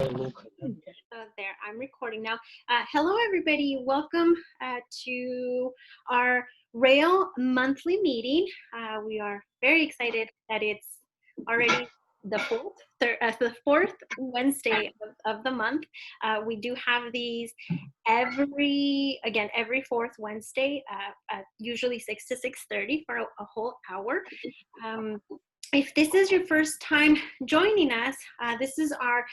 So there, I'm recording now. Hello, everybody. Welcome to our Rail monthly meeting. We are very excited that it's already the fourth Wednesday of the month. We do have these every fourth Wednesday, usually 6 to 6:30 for a whole hour. If this is your first time joining us, this is our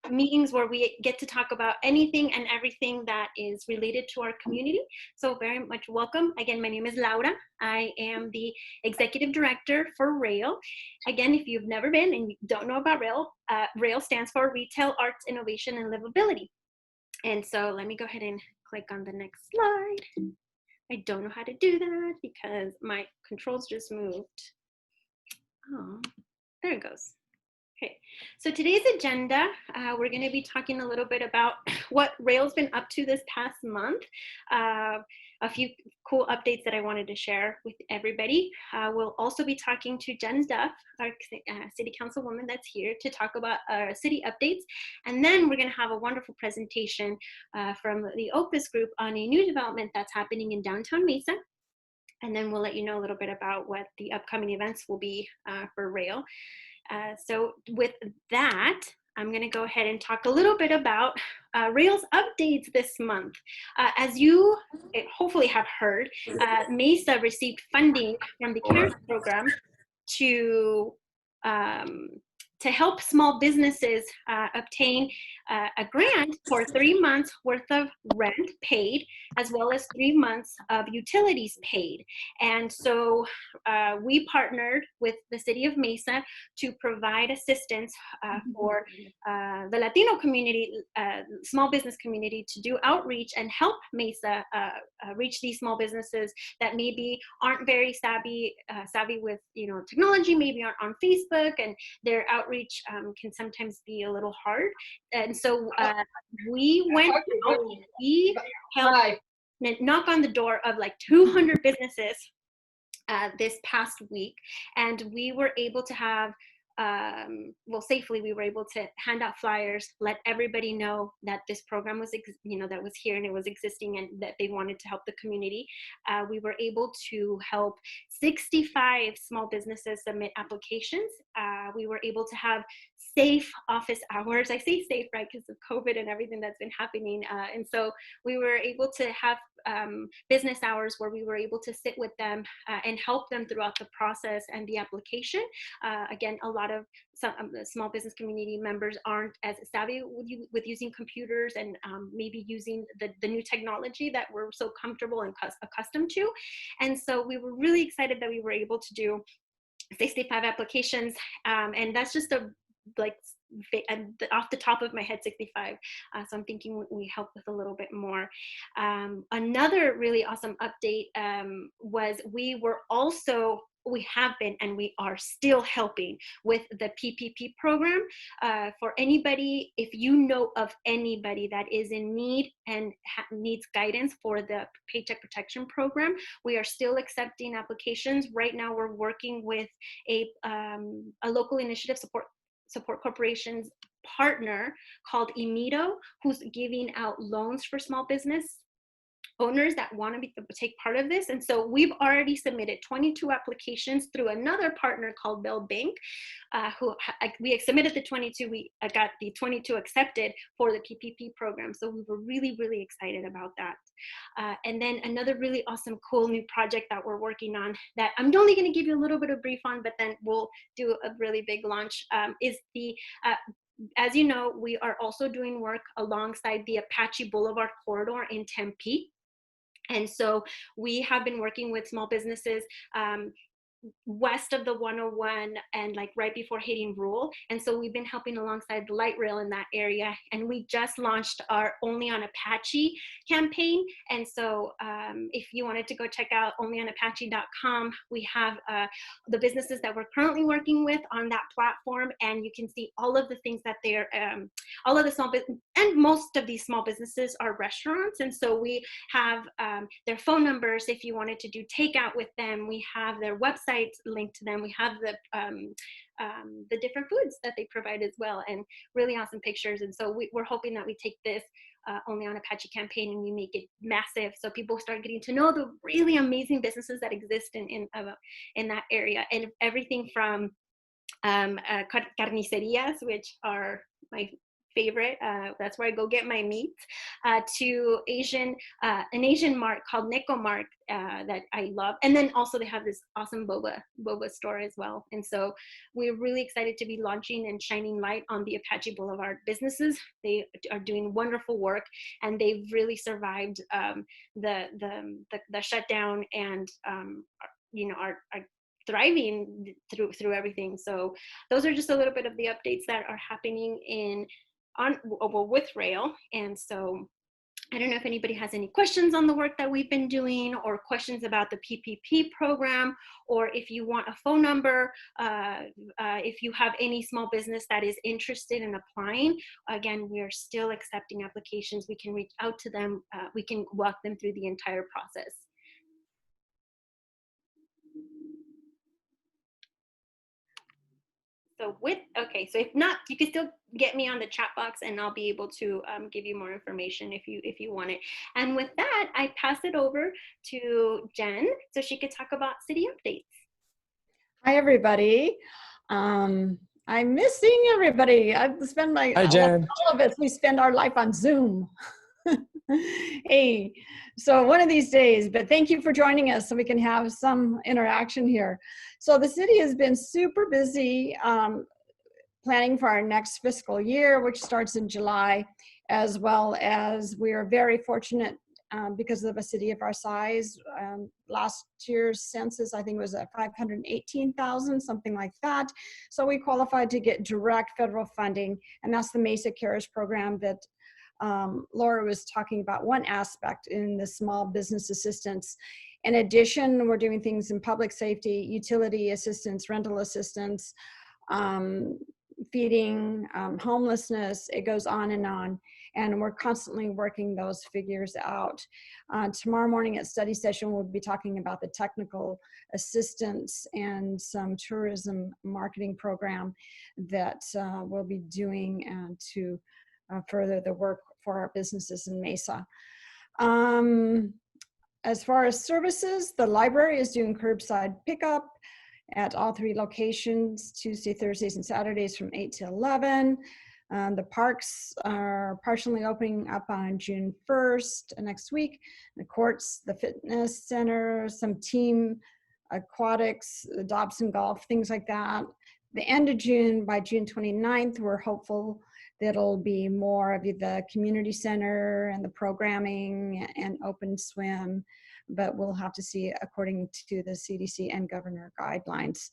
meetings where we get to talk about anything and everything that is related to our community. So very much welcome. Again, my name is Laura. I am the executive director for RAIL. Again, if you've never been and you don't know about RAIL, RAIL stands for Retail, Arts, Innovation, and Livability. And so let me go ahead and click on the next slide. I don't know how to do that because my controls just moved. Oh, there it goes. Okay, so today's agenda, we're going to be talking a little bit about what RAIL's been up to this past month. A few cool updates that I wanted to share with everybody. We'll also be talking to Jen Duff, our city councilwoman that's here to talk about city updates. And then we're going to have a wonderful presentation from the OPUS Group on a new development that's happening in downtown Mesa. And then we'll let you know a little bit about what the upcoming events will be for RAIL. So with that, I'm going to go ahead and talk a little bit about RAIL's updates this month. As you hopefully have heard, Mesa received funding from the CARES program to help small businesses obtain a grant for 3 months worth of rent paid, as well as 3 months of utilities paid. And so we partnered with the city of Mesa to provide assistance for the Latino community, small business community, to do outreach and help Mesa reach these small businesses that maybe aren't very savvy with technology, maybe aren't on Facebook, and their outreach can sometimes be a little hard. And so we went out, we helped knock on the door of like 200 businesses this past week, and we were able to have safely, we were able to hand out flyers, let everybody know that this program was, that was here and it was existing and that they wanted to help the community. We were able to help 65 small businesses submit applications. We were able to have safe office hours. I say safe, right, because of COVID and everything that's been happening. And so we were able to have business hours where we were able to sit with them and help them throughout the process and the application. Again, a lot of the small business community members aren't as savvy with using computers and maybe using the new technology that we're so comfortable and accustomed to. And so we were really excited that we were able to do 65 applications, and that's just off the top of my head, 65. So I'm thinking we help with a little bit more. Another really awesome update was we have been and we are still helping with the PPP program. For anybody, if you know of anybody that is in need and needs guidance for the Paycheck Protection Program, we are still accepting applications. Right now, we're working with a local initiative support corporation's partner called Imito, who's giving out loans for small business owners that want to take part of this. And so we've already submitted 22 applications through another partner called Bell Bank, we submitted the 22, we got the 22 accepted for the PPP program. So we were really, really excited about that. And then another really awesome, cool new project that we're working on that I'm only going to give you a little bit of brief on, but then we'll do a really big launch, is the as you know, we are also doing work alongside the Apache Boulevard corridor in Tempe. And so we have been working with small businesses west of the 101 and like right before hitting Rule. And so we've been helping alongside the light rail in that area. And we just launched our Only on Apache campaign. And so if you wanted to go check out onlyonapache.com, we have the businesses that we're currently working with on that platform. And you can see all of the things that they're, all of the small business, and most of these small businesses are restaurants. And so we have their phone numbers if you wanted to do takeout with them. We have their websites linked to them. We have the the different foods that they provide as well, and really awesome pictures. And so we're hoping that we take this Only on Apache campaign and we make it massive, so people start getting to know the really amazing businesses that exist in that area, and everything from carnicerias, which are my favorite. That's where I go get my meat. To an Asian mart called Neko Mart that I love, and then also they have this awesome boba store as well. And so we're really excited to be launching and shining light on the Apache Boulevard businesses. They are doing wonderful work, and they've really survived the shutdown, and are thriving through everything. So those are just a little bit of the updates that are happening with Rail. And so I don't know if anybody has any questions on the work that we've been doing, or questions about the PPP program, or if you want a phone number, if you have any small business that is interested in applying. Again, we are still accepting applications. We can reach out to them. We can walk them through the entire process. So so if not, you can still get me on the chat box, and I'll be able to give you more information if you want it. And with that, I pass it over to Jen so she could talk about city updates. Hi, everybody. I'm missing everybody. I've spent Hi, Jen. all of us, we spend our life on Zoom. Hey, so one of these days, but thank you for joining us so we can have some interaction here. So the city has been super busy planning for our next fiscal year, which starts in July, as well as we are very fortunate because of a city of our size. Last year's census, I think, was at 518,000, something like that. So we qualified to get direct federal funding, and that's the Mesa Cares program that Laura was talking about, one aspect in the small business assistance. In addition, we're doing things in public safety, utility assistance, rental assistance, feeding, homelessness. It goes on, and we're constantly working those figures out. Tomorrow morning at study session, we'll be talking about the technical assistance and some tourism marketing program that we'll be doing to further the work for our businesses in Mesa. As far as services, the library is doing curbside pickup at all 3 locations, Tuesday, Thursdays, and Saturdays from 8 to 11. The parks are partially opening up on June 1st next week. The courts, the fitness center, some team aquatics, the Dobson golf, things like that. The end of June, by June 29th, we're hopeful that'll be more of the community center and the programming and open swim, but we'll have to see according to the CDC and governor guidelines.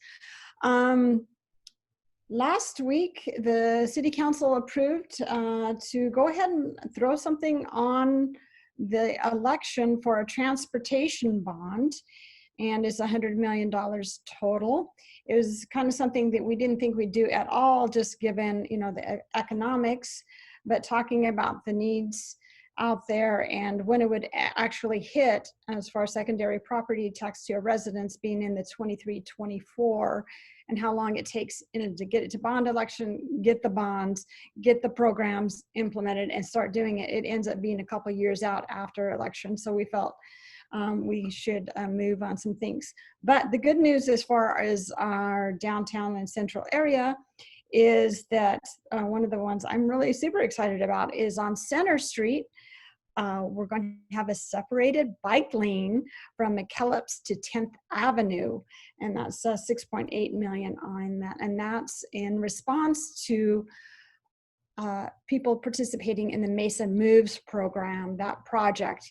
Last week, the city council approved to go ahead and throw something on the election for a transportation bond, and it's $100 million total. It was kind of something that we didn't think we'd do at all, just given, the economics, but talking about the needs out there and when it would actually hit as far as secondary property tax to a residence being in the 23-24, and how long it takes to get it to bond election, get the bonds, get the programs implemented, and start doing it. It ends up being a couple of years out after election. So we felt we should move on some things. But the good news as far as our downtown and central area is that one of the ones I'm really super excited about is on Center Street. We're going to have a separated bike lane from McKellips to 10th Avenue, and that's $6.8 million on that. And that's in response to people participating in the Mesa Moves program, that project.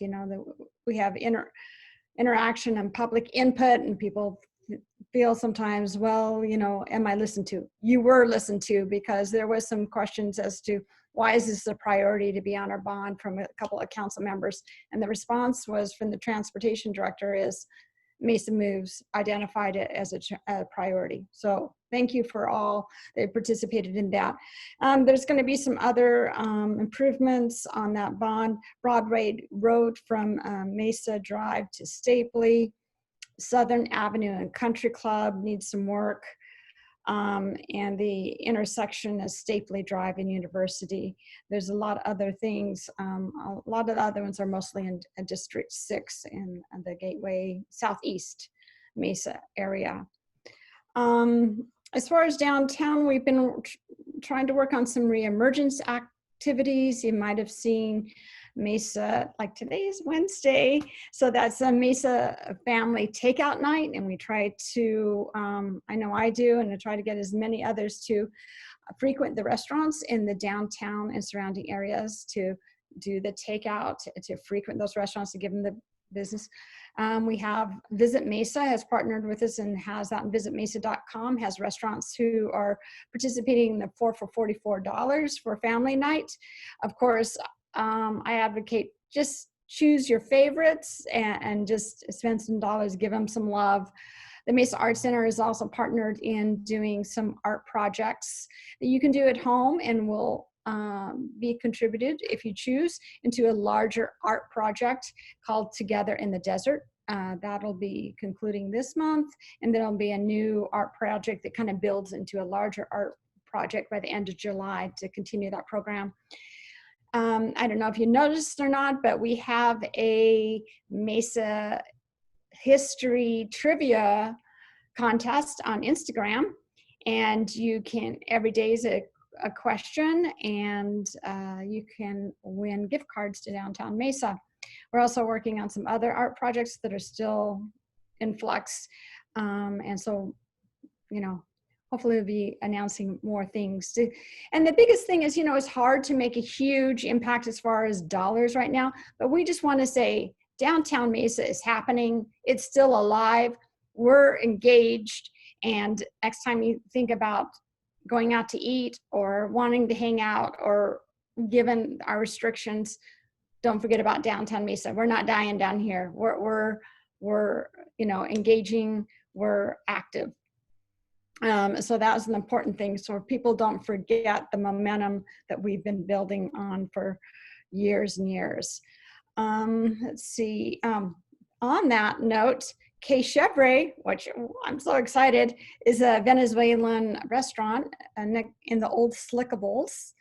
We have interaction and public input, and people feel sometimes, well, am I listened to? You were listened to, because there was some questions as to why is this a priority to be on our bond from a couple of council members. And the response was from the transportation director is Mesa Moves identified it as a priority. So thank you for all that participated in that. There's going to be some other improvements on that bond. Broadway Road from Mesa Drive to Stapley. Southern Avenue and Country Club needs some work. and the intersection is Stapley Drive and University. There's a lot of other things. A lot of the other ones are mostly in District 6 in the Gateway Southeast Mesa area. As far as downtown, we've been trying to work on some reemergence activities. You might have seen Mesa, like today is Wednesday, so that's a Mesa family takeout night, and we try to, I know I do, and I try to get as many others to frequent the restaurants in the downtown and surrounding areas to do the takeout, to frequent those restaurants, to give them the business. We have Visit Mesa has partnered with us and has that on visitmesa.com, has restaurants who are participating in the 4 for $44 for family night. Of course, I advocate just choose your favorites and just spend some dollars, give them some love. The Mesa Art Center is also partnered in doing some art projects that you can do at home and will be contributed, if you choose, into a larger art project called Together in the Desert. That'll be concluding this month, and there'll be a new art project that kind of builds into a larger art project by the end of July to continue that program. I don't know if you noticed or not, but we have a Mesa history trivia contest on Instagram, and you can, every day is a question, and you can win gift cards to downtown Mesa. We're also working on some other art projects that are still in flux, and so, you know, hopefully we'll be announcing more things. And the biggest thing is, you know, it's hard to make a huge impact as far as dollars right now, but we just want to say downtown Mesa is happening. It's still alive. We're engaged. And next time you think about going out to eat or wanting to hang out, or given our restrictions, don't forget about downtown Mesa. We're not dying down here. We're you know, engaging, we're active. So that was an important thing. So people don't forget the momentum that we've been building on for years and years. Let's see, on that note, Que Chevre, which I'm so excited, is a Venezuelan restaurant in the old Slickables.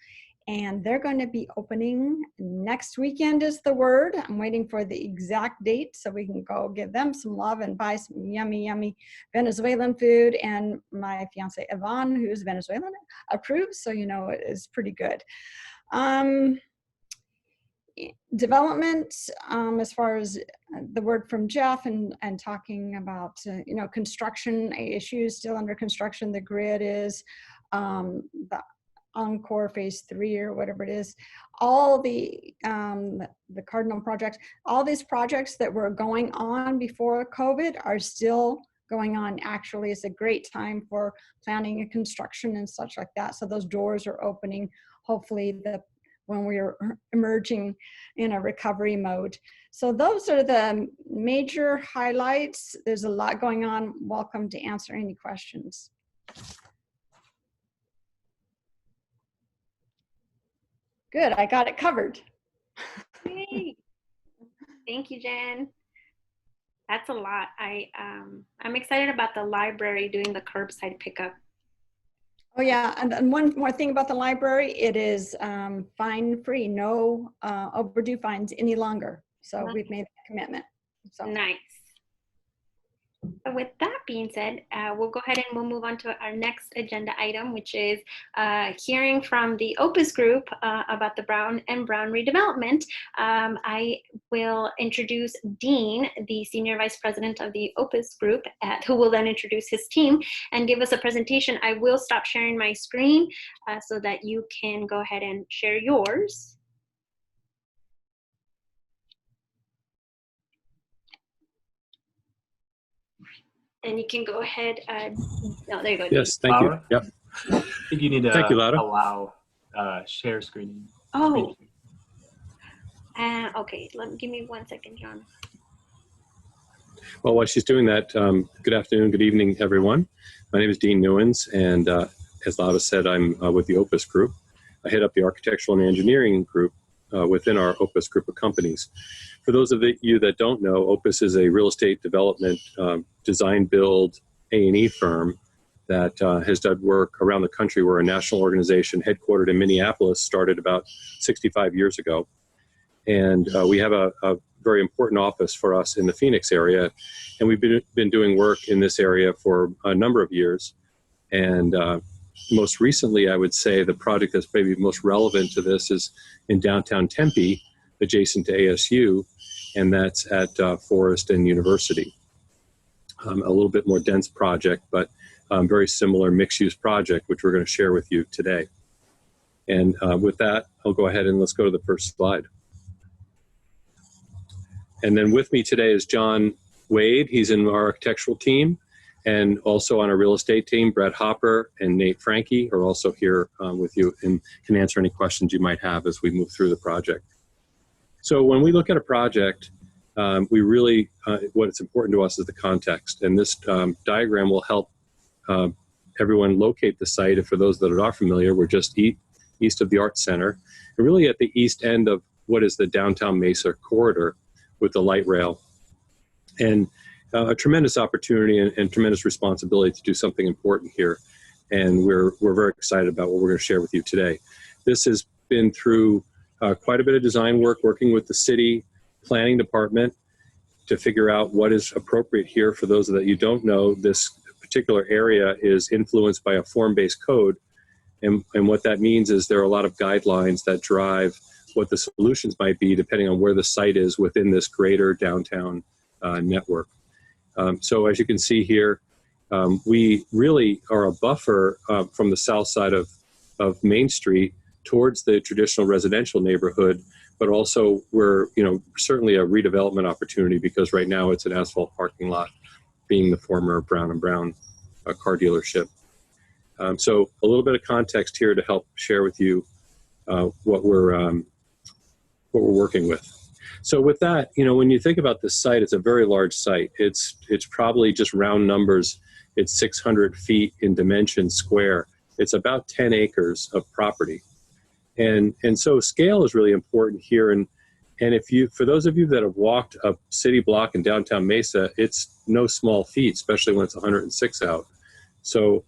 And they're going to be opening next weekend is the word. I'm waiting for the exact date so we can go give them some love and buy some yummy, yummy Venezuelan food. And my fiance, Yvonne, who's Venezuelan, approves. So, you know, it is pretty good. Development, as far as the word from Jeff and talking about, you know, construction issues still under construction. The grid is the Encore Phase 3 or whatever it is. All the Cardinal projects, all these projects that were going on before COVID are still going on. Actually, it's a great time for planning and construction and such like that. So those doors are opening, hopefully when we're emerging in a recovery mode. So those are the major highlights. There's a lot going on. Welcome to answer any questions. Good, I got it covered. Yay. Thank you, Jen. That's a lot. I'm excited about the library doing the curbside pickup. Oh yeah, and one more thing about the library, it is fine free, no overdue fines any longer. So we've made that commitment. So. Nice. So with that being said, we'll go ahead and we'll move on to our next agenda item, which is hearing from the OPUS Group about the Brown Brown redevelopment. I will introduce Dean, the Senior Vice President of the OPUS Group, who will then introduce his team and give us a presentation. I will stop sharing my screen so that you can go ahead and share yours. And you can go ahead. No, there you go. Yes, thank you. Yep. I think you need to thank you, allow share screening. Oh. Okay, give me 1 second, John. Well, while she's doing that, good afternoon, good evening, everyone. My name is Dean Newens, and as Lava said, I'm with the OPUS Group. I head up the architectural and engineering group within our OPUS Group of companies. For those of you that don't know, OPUS is a real estate development design build A&E firm that has done work around the country. We're a national organization headquartered in Minneapolis, started about 65 years ago. And we have a very important office for us in the Phoenix area. And we've been doing work in this area for a number of years. And most recently, I would say the project that's maybe most relevant to this is in downtown Tempe, adjacent to ASU, and that's at Forest and University. A little bit more dense project, but very similar mixed-use project, which we're going to share with you today. And with that, I'll go ahead and let's go to the first slide. And then with me today is John Wade. He's in our architectural team, and also on our real estate team, Brett Hopper and Nate Frankie are also here with you and can answer any questions you might have as we move through the project. So when we look at a project, we really, what's important to us is the context. And this diagram will help everyone locate the site. And for those that are not familiar, we're just east of the Arts Center, and really at the east end of what is the downtown Mesa corridor with the light rail. And a tremendous opportunity and tremendous responsibility to do something important here. And we're very excited about what we're going to share with you today. This has been through quite a bit of design work, working with the city planning department to figure out what is appropriate here. For those that you don't know, this particular area is influenced by a form-based code. And what that means is there are a lot of guidelines that drive what the solutions might be depending on where the site is within this greater downtown network. So as you can see here, we really are a buffer from the south side of Main Street towards the traditional residential neighborhood, but also we're certainly a redevelopment opportunity because right now it's an asphalt parking lot, being the former Brown Brown car dealership. So a little bit of context here to help share with you what we're working with. So with that, when you think about this site, it's a very large site. It's probably just round numbers. It's 600 feet in dimension square. It's about 10 acres of property. And so scale is really important here. And for those of you that have walked a city block in downtown Mesa, it's no small feat, especially when it's 106 out. So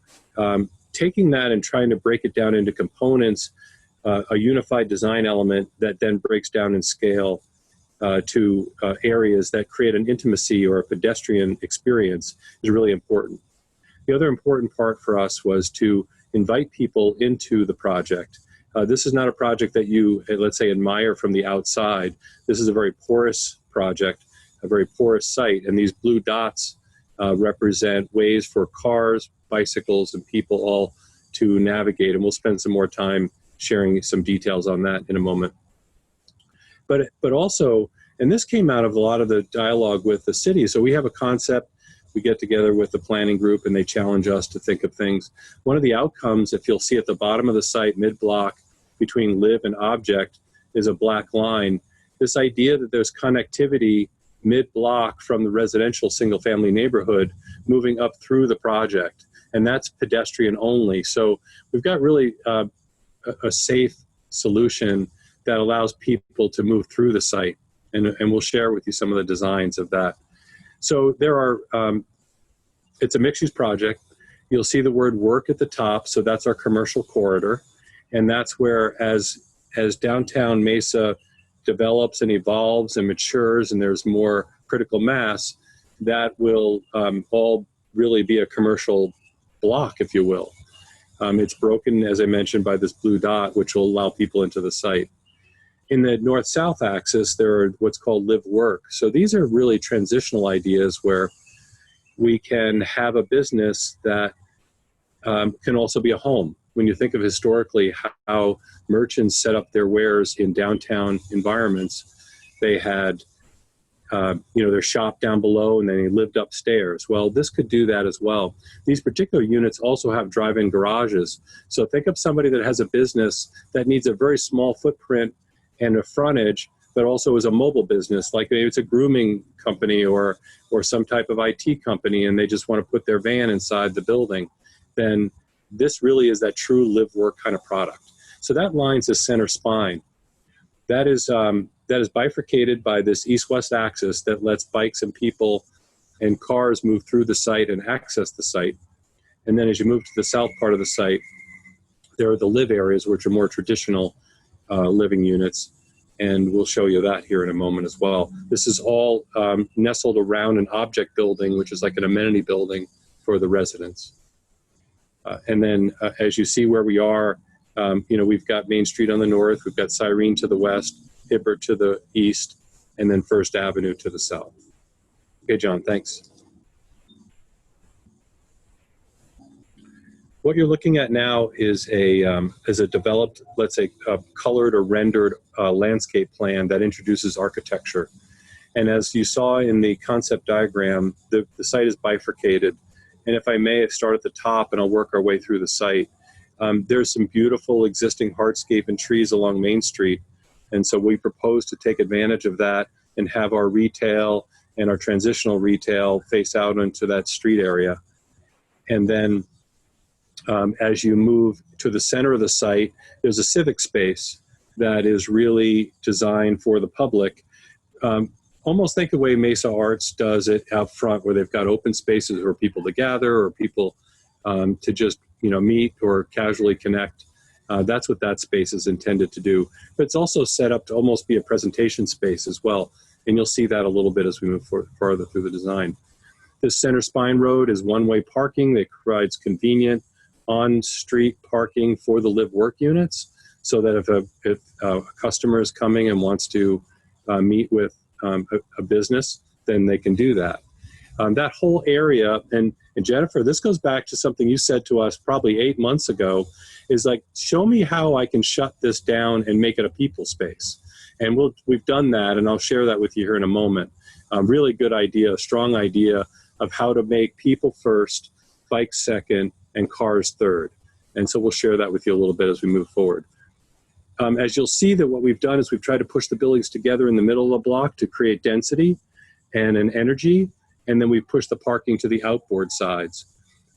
taking that and trying to break it down into components, a unified design element that then breaks down in scale to areas that create an intimacy or a pedestrian experience is really important. The other important part for us was to invite people into the project. This is not a project that you, let's say, admire from the outside. This is a very porous project, a very porous site, and these blue dots represent ways for cars, bicycles, and people all to navigate, and we'll spend some more time sharing some details on that in a moment. But also, and this came out of a lot of the dialogue with the city, so we have a concept, we get together with the planning group and they challenge us to think of things. One of the outcomes, if you'll see at the bottom of the site, mid-block, between live and object, is a black line. This idea that there's connectivity mid-block from the residential single-family neighborhood moving up through the project, and that's pedestrian only. So we've got really a safe solution that allows people to move through the site, and we'll share with you some of the designs of that. So there are, it's a mixed-use project. You'll see the word work at the top, so that's our commercial corridor, and that's where as downtown Mesa develops and evolves and matures and there's more critical mass, that will all really be a commercial block, if you will. It's broken, as I mentioned, by this blue dot, which will allow people into the site. In the north-south axis, there are what's called live-work. So these are really transitional ideas where we can have a business that can also be a home. When you think of historically how merchants set up their wares in downtown environments, they had their shop down below and then they lived upstairs. Well, this could do that as well. These particular units also have drive-in garages. So think of somebody that has a business that needs a very small footprint and a frontage, but also is a mobile business, like maybe it's a grooming company or some type of IT company, and they just want to put their van inside the building. Then this really is that true live-work kind of product. So that line's the center spine. That is bifurcated by this east-west axis that lets bikes and people and cars move through the site and access the site. And then as you move to the south part of the site, there are the live areas, which are more traditional living units. And we'll show you that here in a moment as well. This is all nestled around an object building, which is like an amenity building for the residents. And then as you see where we are, we've got Main Street on the north, we've got Cyrene to the west, Hibbert to the east, and then First Avenue to the south. Okay, John, thanks. What you're looking at now is a developed, let's say, colored or rendered landscape plan that introduces architecture. And as you saw in the concept diagram, the site is bifurcated. And if I may start at the top and I'll work our way through the site, there's some beautiful existing hardscape and trees along Main Street. And so we propose to take advantage of that and have our retail and our transitional retail face out into that street area. And then as you move to the center of the site, there's a civic space that is really designed for the public. Almost think the way Mesa Arts does it out front, where they've got open spaces for people to gather or people to just meet or casually connect. That's what that space is intended to do. But it's also set up to almost be a presentation space as well. And you'll see that a little bit as we move farther through the design. This center spine road is one-way parking that provides convenient on-street parking for the live-work units, so that if a customer is coming and wants to meet with a business, then they can do that. That whole area, and Jennifer, this goes back to something you said to us probably 8 months ago, is like, show me how I can shut this down and make it a people space. And we've done that, and I'll share that with you here in a moment. Really good idea, a strong idea of how to make people first, bikes second, and cars third. And so we'll share that with you a little bit as we move forward. As you'll see, that what we've done is we've tried to push the buildings together in the middle of the block to create density and an energy, and then we've pushed the parking to the outboard sides.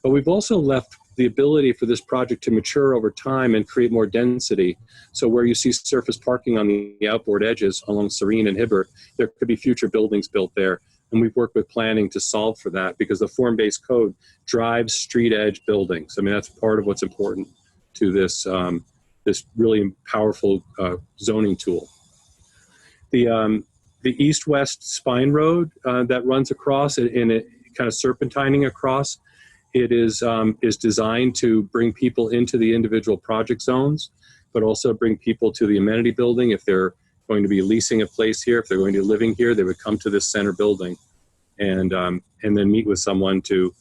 But we've also left the ability for this project to mature over time and create more density. So where you see surface parking on the outboard edges along Serene and Hibbert, there could be future buildings built there. And we've worked with planning to solve for that, because the form-based code drives street edge buildings. I mean, that's part of what's important to this, this really powerful zoning tool. The east-west spine road that runs across in it, kind of serpentining across, it is designed to bring people into the individual project zones, but also bring people to the amenity building. If they're going to be leasing a place here, if they're going to be living here, they would come to this center building and then meet with someone to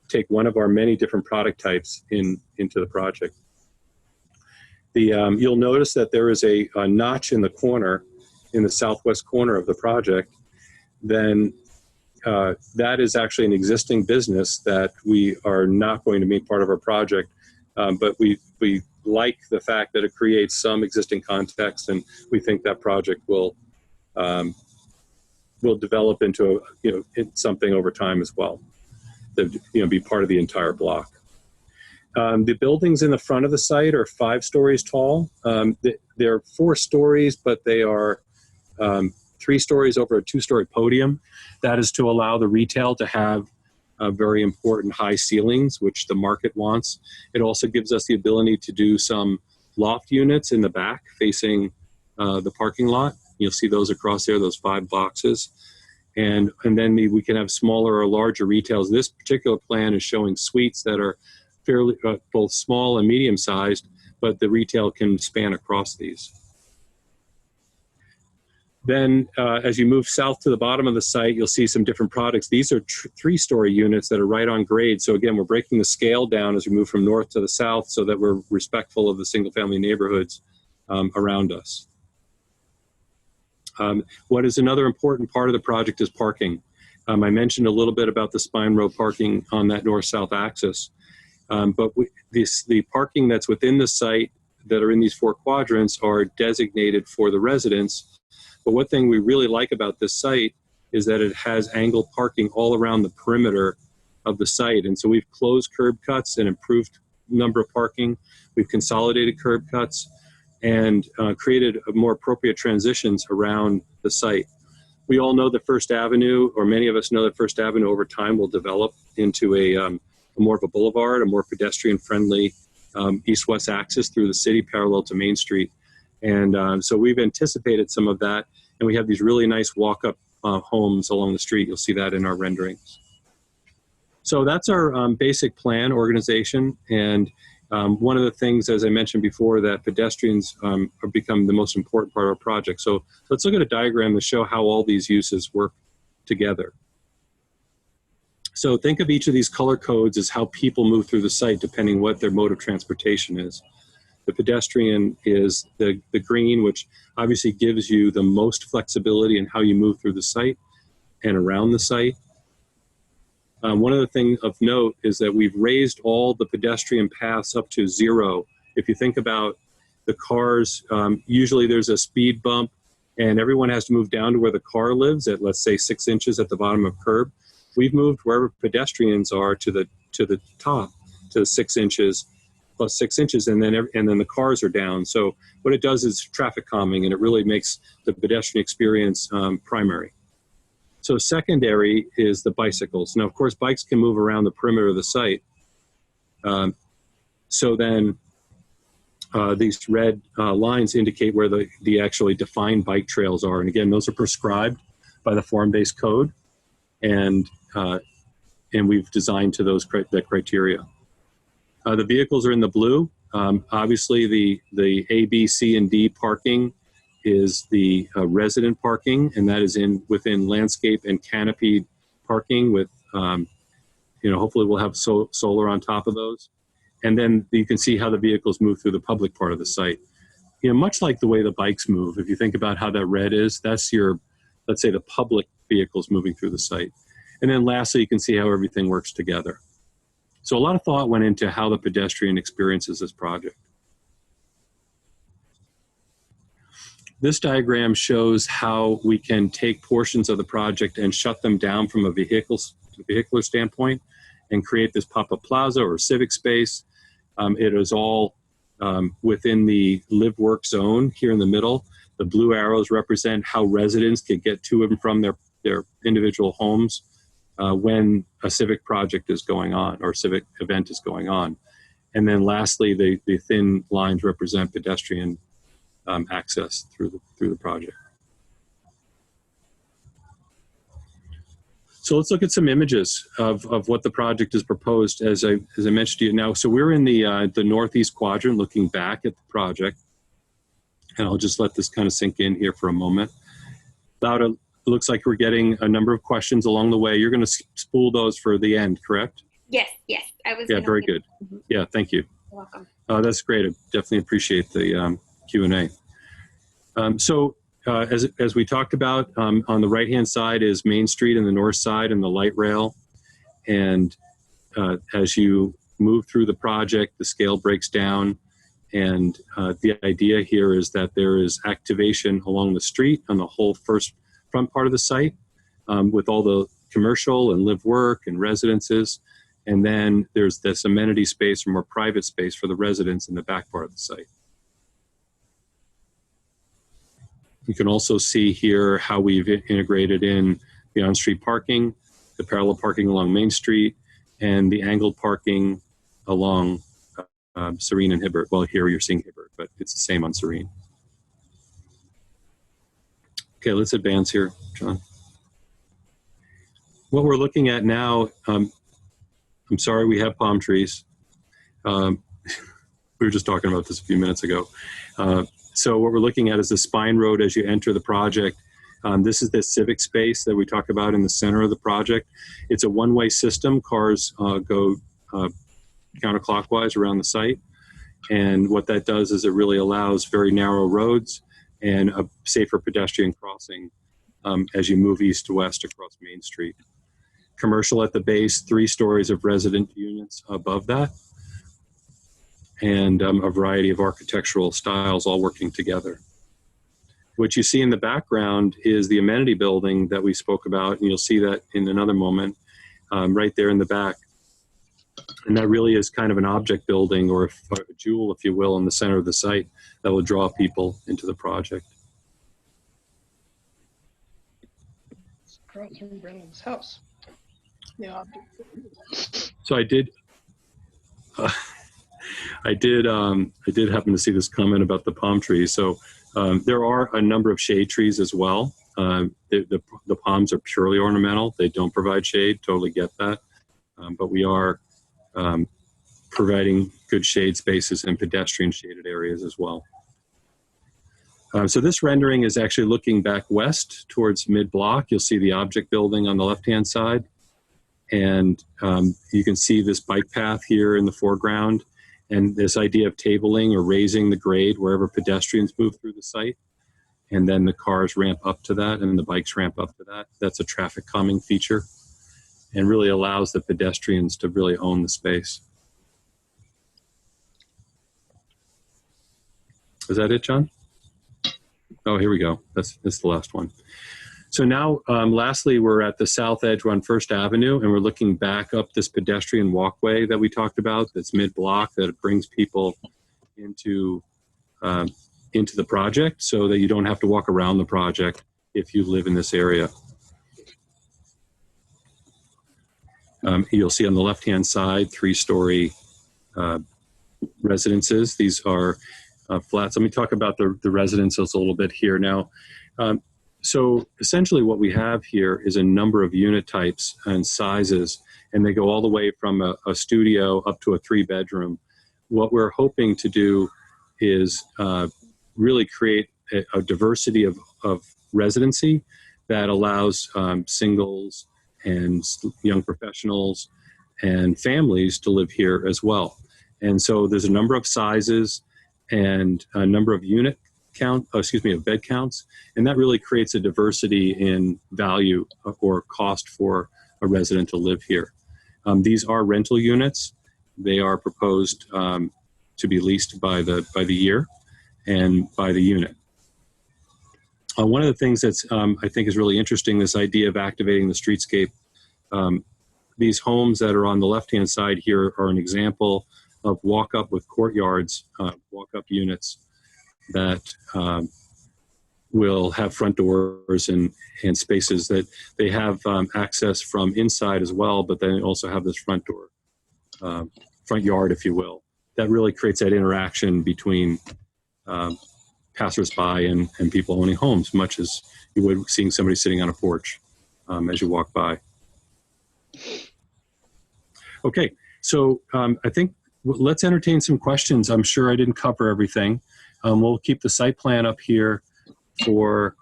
take one of our many different product types into the project. You'll notice that there is a notch in the corner, in the southwest corner of the project. Then that is actually an existing business that we are not going to make part of our project, but we like the fact that it creates some existing context, and we think that project will develop into something over time as well, to be part of the entire block. The buildings in the front of the site are 5 stories tall. They're 4 stories, but they are 3 stories over a 2-story podium. That is to allow the retail to have very important high ceilings, which the market wants. It also gives us the ability to do some loft units in the back facing the parking lot. You'll see those across there, those 5 boxes. And then we can have smaller or larger retails. This particular plan is showing suites that are fairly both small and medium sized, but the retail can span across these. Then as you move south to the bottom of the site, you'll see some different products. These are 3-story units that are right on grade. So again, we're breaking the scale down as we move from north to the south so that we're respectful of the single family neighborhoods around us. What is another important part of the project is parking. I mentioned a little bit about the spine road parking on that north-south axis. But the parking that's within the site that are in these 4 quadrants are designated for the residents. But one thing we really like about this site is that it has angled parking all around the perimeter of the site. And so we've closed curb cuts and improved number of parking. We've consolidated curb cuts and created more appropriate transitions around the site. We all know that First Avenue, or many of us know that First Avenue over time will develop into more of a boulevard, a more pedestrian-friendly east-west axis through the city parallel to Main Street. And so we've anticipated some of that, and we have these really nice walk-up homes along the street. You'll see that in our renderings. So that's our basic plan organization. And one of the things, as I mentioned before, that pedestrians have become the most important part of our project. So let's look at a diagram to show how all these uses work together. So think of each of these color codes as how people move through the site depending what their mode of transportation is. The pedestrian is the green, which obviously gives you the most flexibility in how you move through the site and around the site. One of the things of note is that we've raised all the pedestrian paths up to 0. If you think about the cars, usually there's a speed bump and everyone has to move down to where the car lives at, let's say, 6 inches at the bottom of curb. We've moved wherever pedestrians are to the top, to the 6 inches plus 6 inches, and then the cars are down. So what it does is traffic calming, and it really makes the pedestrian experience primary. So secondary is the bicycles. Now, of course, bikes can move around the perimeter of the site. So then these red lines indicate where the actually defined bike trails are. And again, those are prescribed by the form-based code, and we've designed to that criteria. The vehicles are in the blue. Obviously, the A, B, C, and D parking is the resident parking, and that is within landscape and canopied parking with, hopefully we'll have solar on top of those. And then you can see how the vehicles move through the public part of the site. Much like the way the bikes move, if you think about how that red is, that's your, let's say, the public vehicles moving through the site. And then lastly, you can see how everything works together. So a lot of thought went into how the pedestrian experiences this project. This diagram shows how we can take portions of the project and shut them down from a vehicular standpoint and create this pop-up plaza or civic space. It is all within the live-work zone here in the middle. The blue arrows represent how residents can get to and from their individual homes when a civic project is going on or civic event is going on. And then lastly, the thin lines represent pedestrian access through the project. So let's look at some images of what the project is proposed. As I mentioned to you now, so we're in the northeast quadrant looking back at the project, and I'll just let this kind of sink in here for a moment. It looks like we're getting a number of questions along the way. You're going to spool those for the end, correct? Yes. I was. Yeah, very good. Mm-hmm. Yeah, thank you. You're welcome. That's great. I definitely appreciate the Q&A. As we talked about, on the right-hand side is Main Street and the north side and the light rail. And as you move through the project, the scale breaks down. And the idea here is that there is activation along the street on the whole front part of the site with all the commercial and live work and residences. And then there's this amenity space or more private space for the residents in the back part of the site. You can also see here how we've integrated in the on-street parking, the parallel parking along Main Street, and the angled parking along Serene and Hibbert. Well, here you're seeing Hibbert, but it's the same on Serene. Okay, let's advance here, John. What we're looking at now, I'm sorry, we have palm trees. We were just talking about this a few minutes ago. So what we're looking at is the spine road as you enter the project. This is the civic space that we talk about in the center of the project. It's a one-way system. Cars go counterclockwise around the site. And what that does is it really allows very narrow roads and a safer pedestrian crossing as you move east to west across Main Street. Commercial at the base, 3 stories of resident units above that, and a variety of architectural styles all working together. What you see in the background is the amenity building that we spoke about, and you'll see that in another moment, right there in the back. And that really is kind of an object building or a jewel, if you will, in the center of the site that will draw people into the project. Across from Brennan's house. Yeah. So I did I did happen to see this comment about the palm trees. So there are a number of shade trees as well. The palms are purely ornamental. They don't provide shade. Totally get that. But we are providing good shade spaces and pedestrian shaded areas as well. So this rendering is actually looking back west towards mid-block. You'll see the object building on the left-hand side. And you can see this bike path here in the foreground. And this idea of tabling or raising the grade wherever pedestrians move through the site. And then the cars ramp up to that and the bikes ramp up to that. That's a traffic calming feature and really allows the pedestrians to really own the space. Is that it, John? Oh, here we go. That's the last one. So now, lastly, we're at the south edge. We're on First Avenue, and we're looking back up this pedestrian walkway that we talked about. That's mid-block, that brings people into the project, so that you don't have to walk around the project if you live in this area. You'll see on the left-hand side 3-story residences. These are flats. Let me talk about the residences a little bit here now. So essentially what we have here is a number of unit types and sizes, and they go all the way from a studio up to a 3-bedroom. What we're hoping to do is really create a diversity of residency that allows singles and young professionals and families to live here as well. And so there's a number of sizes and a number of of bed counts, and that really creates a diversity in value or cost for a resident to live here. These are rental units. They are proposed to be leased by the year and by the unit. One of the things that's I think is really interesting, this idea of activating the streetscape. These homes that are on the left-hand side here are an example of walk-up with courtyards, walk-up units that will have front doors and spaces that they have access from inside as well, but then also have this front door, front yard, if you will. That really creates that interaction between passersby and people owning homes, much as you would seeing somebody sitting on a porch as you walk by. Okay, so I think let's entertain some questions. I'm sure I didn't cover everything. We'll keep the site plan up here for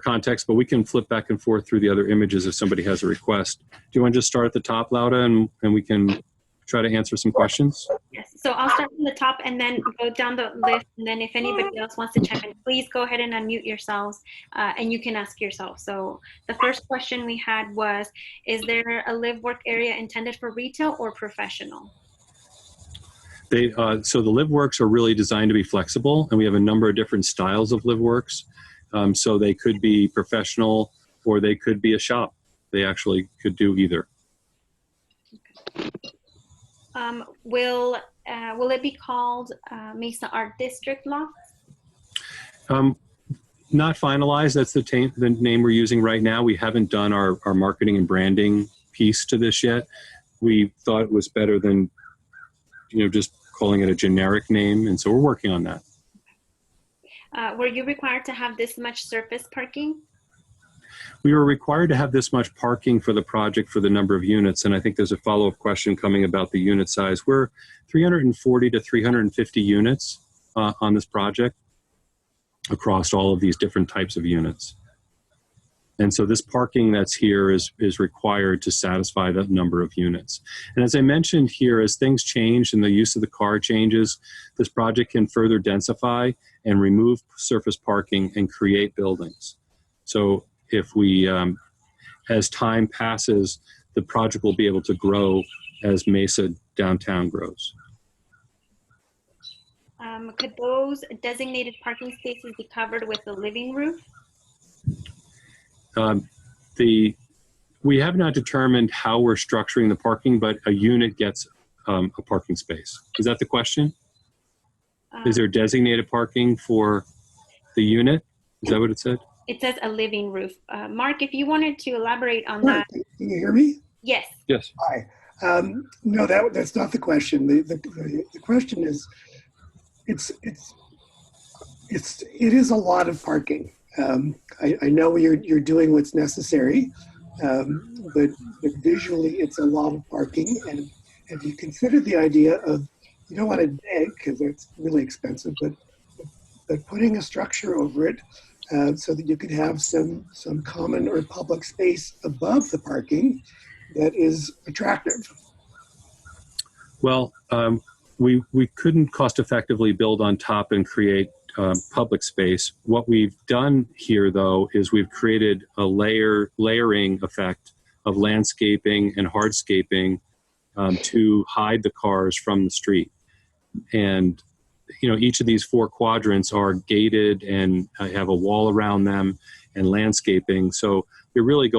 context, but we can flip back and forth through the other images if somebody has a request. Do you want to just start at the top, Lauda, and we can try to answer some questions? Yes, so I'll start from the top and then go down the list, and then if anybody else wants to chime in, please go ahead and unmute yourselves and you can ask yourself. So the first question we had was, is there a live-work area intended for retail or professional? So the live works are really designed to be flexible, and we have a number of different styles of live works. So they could be professional or they could be a shop. They actually could do either. Okay. Will it be called Mesa Art District Loft? Not finalized. That's the name we're using right now. We haven't done our marketing and branding piece to this yet. We thought it was better than just calling it a generic name, and so we're working on that. Were you required to have this much surface parking? We were required to have this much parking for the project for the number of units, and I think there's a follow-up question coming about the unit size. We're 340 to 350 units on this project across all of these different types of units. And so this parking that's here is required to satisfy that number of units. And as I mentioned here, as things change and the use of the car changes, this project can further densify and remove surface parking and create buildings. So if we, as time passes, the project will be able to grow as Mesa downtown grows. Could those designated parking spaces be covered with a living roof? We have not determined how we're structuring the parking, but a unit gets a parking space. Is that the question? Is there designated parking for the unit? Is that what it said? It says a living roof. Mark, if you wanted to elaborate on that. Can you hear me? Yes. Yes. Hi. No, that's not the question. The question is, it is a lot of parking. I know you're doing what's necessary, but visually it's a lot of parking. And have you considered the idea of, you don't want to dig because it's really expensive, but putting a structure over it so that you could have some common or public space above the parking that is attractive? Well, we couldn't cost effectively build on top and create public space. What we've done here, though, is we've created a layering effect of landscaping and hardscaping to hide the cars from the street. And each of these 4 quadrants are gated and have a wall around them and landscaping. So you're really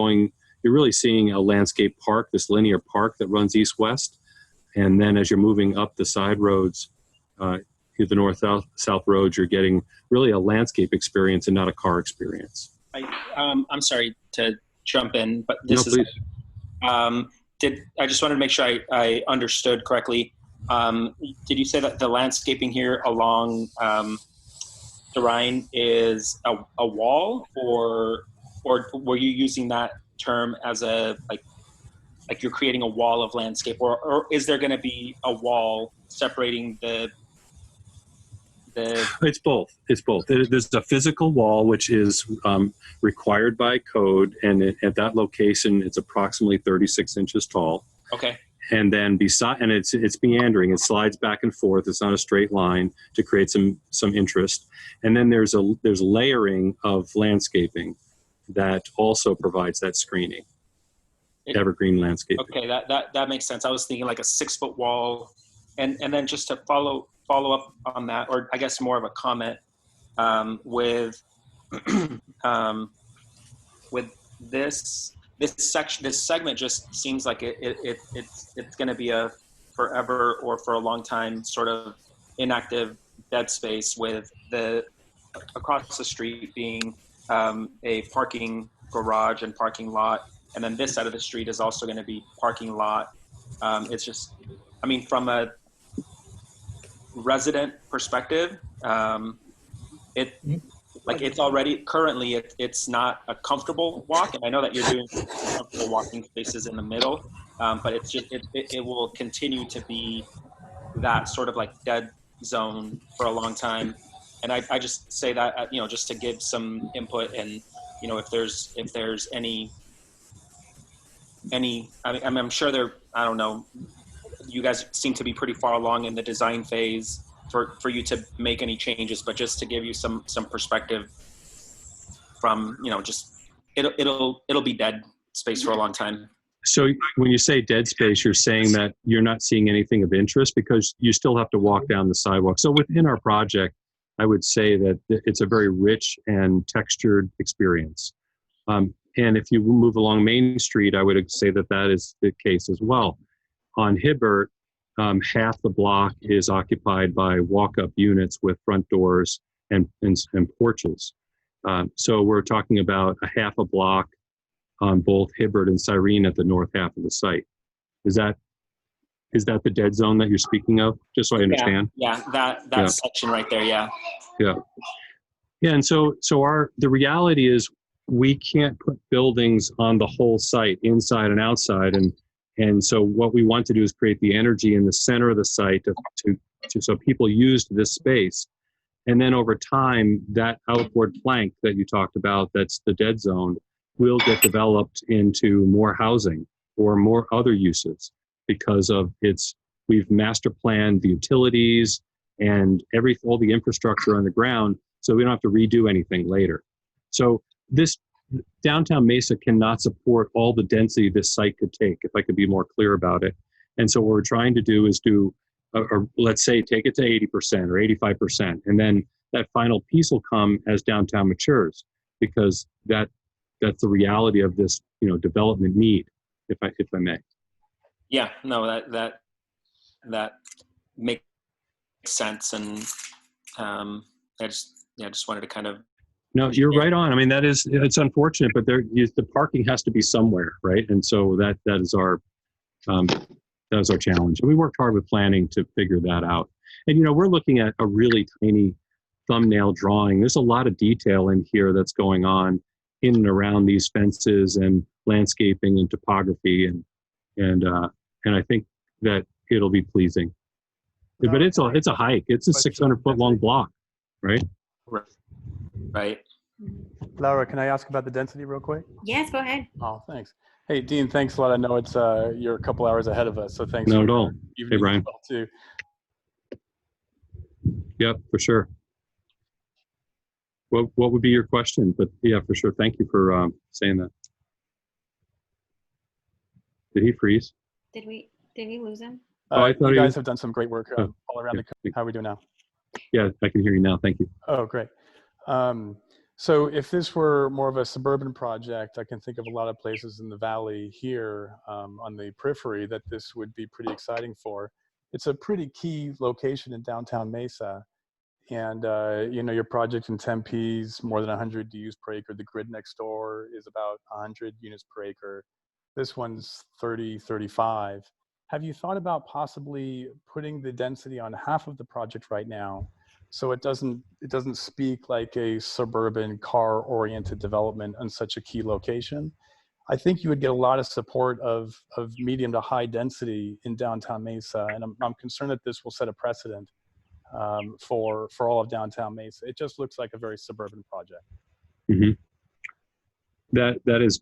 seeing a landscape park, this linear park that runs east-west. And then as you're moving up the side roads, the north-south roads, you're getting really a landscape experience and not a car experience. I'm sorry to jump in, but this please. I just wanted to make sure I understood correctly. Did you say that the landscaping here along the Rhine is a wall, or were you using that term as a like you're creating a wall of landscape, or is there going to be a wall separating the? It's both. There's a physical wall which is required by code, and at that location it's approximately 36 inches tall. Okay. And then it's meandering. It slides back and forth. It's not a straight line to create some interest. And then there's layering of landscaping that also provides that screening. Evergreen landscaping. Okay, that makes sense. I was thinking like a 6-foot wall, and then just to follow up on that, or I guess more of a comment with this segment just seems like it's going to be a forever or for a long time sort of inactive dead space, with the across the street being a parking garage and parking lot. And then this side of the street is also going to be parking lot. It's just, I mean, from a resident perspective, it's already currently it's not a comfortable walk. And I know that you're doing comfortable walking spaces in the middle, but it's just it will continue to be that sort of like dead zone for a long time. And I just say that just to give some input, and if there's any I'm sure I don't know, you guys seem to be pretty far along in the design phase for you to make any changes, but just to give you some perspective from, just it'll be dead space for a long time. So when you say dead space, you're saying that you're not seeing anything of interest because you still have to walk down the sidewalk. So within our project, I would say that it's a very rich and textured experience. And if you move along Main Street, I would say that is the case as well. On Hibbert, half the block is occupied by walk-up units with front doors and porches. So we're talking about a half a block on both Hibbert and Cyrene at the north half of the site. Is that the dead zone that you're speaking of? Just so I understand. Yeah, that section right there. Yeah. And so the reality is, we can't put buildings on the whole site, inside and outside, and so what we want to do is create the energy in the center of the site so people used this space, and then over time that outboard plank that you talked about, that's the dead zone, will get developed into more housing or more other uses because of we've master planned the utilities and all the infrastructure on the ground, so we don't have to redo anything later. So this downtown Mesa cannot support all the density this site could take, if I could be more clear about it. And so what we're trying to do is let's say take it to 80% or 85%, and then that final piece will come as downtown matures, because that's the reality of this development need, if I may. Yeah, no, that makes sense, and I just wanted to kind of. No, you're right on. I mean, it's unfortunate, but the parking has to be somewhere, right? And so that is our was our challenge. And we worked hard with planning to figure that out. And, we're looking at a really tiny thumbnail drawing. There's a lot of detail in here that's going on in and around these fences and landscaping and topography. And I think that it'll be pleasing. But it's a hike. It's a 600-foot long block, right? Right. Laura, can I ask about the density real quick? Yes, go ahead. Oh, thanks. Hey, Dean, thanks a lot. I know it's you're a couple hours ahead of us, so thanks. Not at all. Hey, Brian. well too. Yep, for sure. What would be your question? But yeah, for sure. Thank you for saying that. Did he freeze? Did we lose him? I thought you guys have done some great work Oh, all around the country. How are we doing now? Yeah, I can hear you now. Thank you. Oh, great. So if this were more of a suburban project, I can think of a lot of places in the valley here on the periphery that this would be pretty exciting for. It's a pretty key location in downtown Mesa. And, your project in Tempe's more than 100 DUs per acre. The grid next door is about 100 units per acre. This one's 30, 35. Have you thought about possibly putting the density on half of the project right now, so it doesn't speak like a suburban car-oriented development on such a key location? I think you would get a lot of support of medium to high density in downtown Mesa, and I'm concerned that this will set a precedent for all of downtown Mesa. It just looks like a very suburban project. Mm-hmm. That is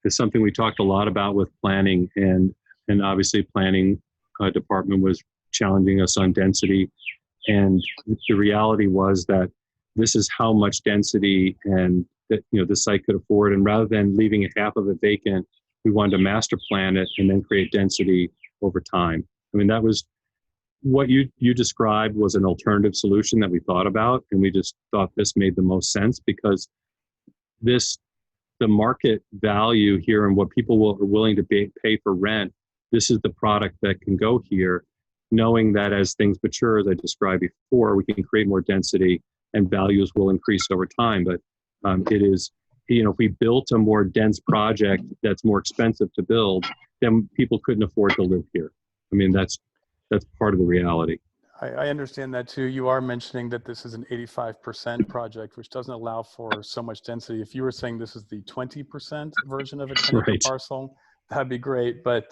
something we talked a lot about with planning, and obviously planning department was challenging us on density. And the reality was that this is how much density and that the site could afford. And rather than leaving half of it vacant, we wanted to master plan it and then create density over time. I mean, that was what you described was an alternative solution that we thought about, and we just thought this made the most sense because the market value here and what people are willing to pay for rent, this is the product that can go here, knowing that as things mature, as I described before, we can create more density and values will increase over time. But it is, if we built a more dense project that's more expensive to build, then people couldn't afford to live here. I mean, that's part of the reality. I understand that too. You are mentioning that this is an 85% project, which doesn't allow for so much density. If you were saying this is the 20% version of a 10-acre Right. parcel, that'd be great. But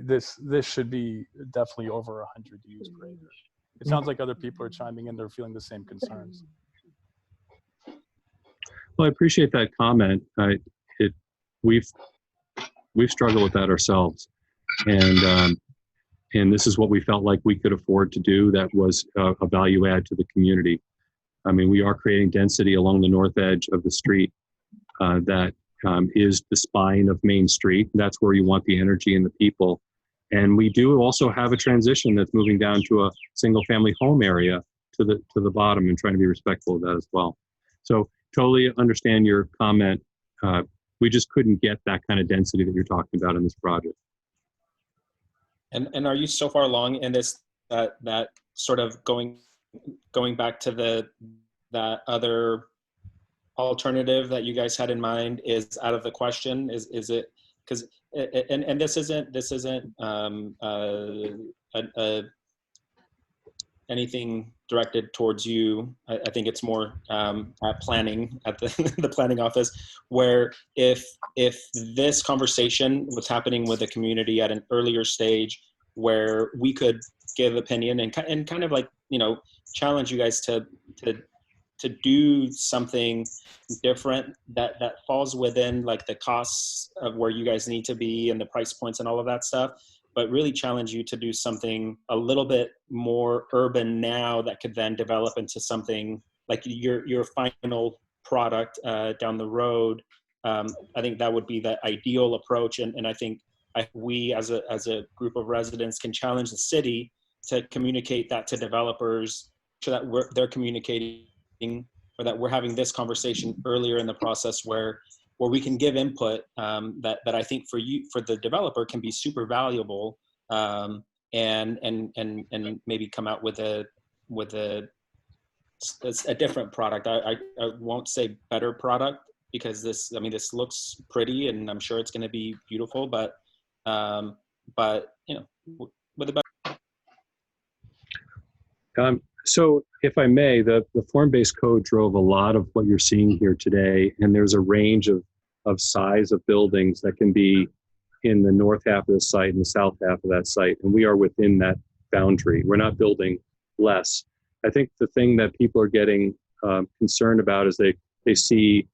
this should be definitely over 100 DUs per acre. It sounds like other people are chiming in. They're feeling the same concerns. Well, I appreciate that comment. We've struggled with that ourselves, and this is what we felt like we could afford to do that was a value add to the community. I mean, we are creating density along the north edge of the street that is the spine of Main Street. That's where you want the energy and the people. And we do also have a transition that's moving down to a single family home area to the bottom, and trying to be respectful of that as well. So totally understand your comment. We just couldn't get that kind of density that you're talking about in this project. And are you so far along in this that sort of going back to that other alternative that you guys had in mind is out of the question? Is it because and this isn't anything directed towards you. I think it's more at planning at the planning office, where if this conversation was happening with the community at an earlier stage, where we could give opinion and kind of like challenge you guys to do something different that falls within like the costs of where you guys need to be and the price points and all of that stuff, but really challenge you to do something a little bit more urban now that could then develop into something like your final product down the road. I think that would be the ideal approach. And I think we as a group of residents can challenge the city to communicate that to developers so that they're communicating, or that we're having this conversation earlier in the process where we can give input that I think for the developer can be super valuable, and maybe come out with a different product. I won't say better product, because this looks pretty and I'm sure it's going to be beautiful, but with about So if I may, the form-based code drove a lot of what you're seeing here today, and there's a range of size of buildings that can be in the north half of the site and the south half of that site, and we are within that boundary. We're not building less. I think the thing that people are getting concerned about is they see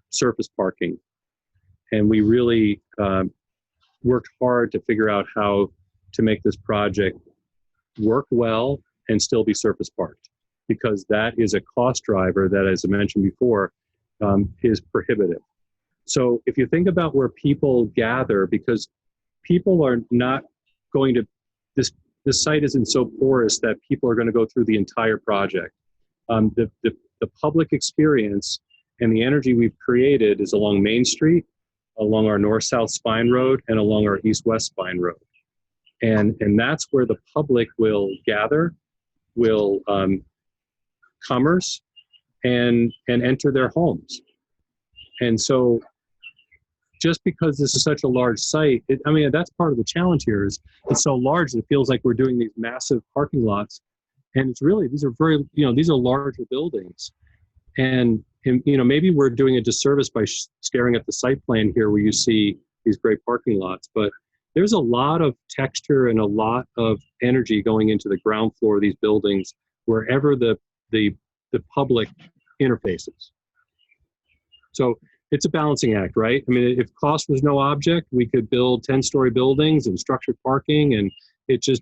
surface parking, and we really worked hard to figure out how to make this project work well and still be surface parked, because that is a cost driver that, as I mentioned before, is prohibitive. So if you think about where people gather, because people are not going to, this site isn't so porous that people are going to go through the entire project. The public experience and the energy we've created is along Main Street, along our north-south spine road, and along our east-west spine road. And that's where the public will gather, will commerce, and enter their homes. And so just because this is such a large site, I mean, that's part of the challenge here is it's so large that it feels like we're doing these massive parking lots. And it's really, these are very, these are larger buildings. And maybe we're doing a disservice by staring at the site plan here where you see these great parking lots, but there's a lot of texture and a lot of energy going into the ground floor of these buildings wherever the public interfaces. So it's a balancing act, right? I mean, if cost was no object, we could build 10-story buildings and structured parking, and it just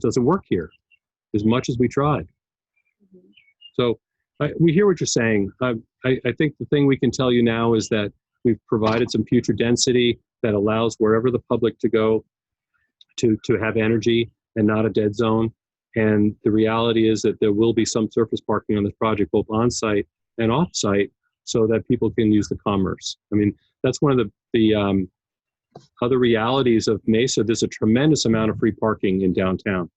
doesn't work here as much as we tried. So we hear what you're saying. I think the thing we can tell you now is that we've provided some future density that allows wherever the public to go to have energy and not a dead zone. And the reality is that there will be some surface parking on this project, both on-site and off-site, so that people can use the commerce. I mean, that's one of the other realities of Mesa. There's a tremendous amount of free parking in downtown.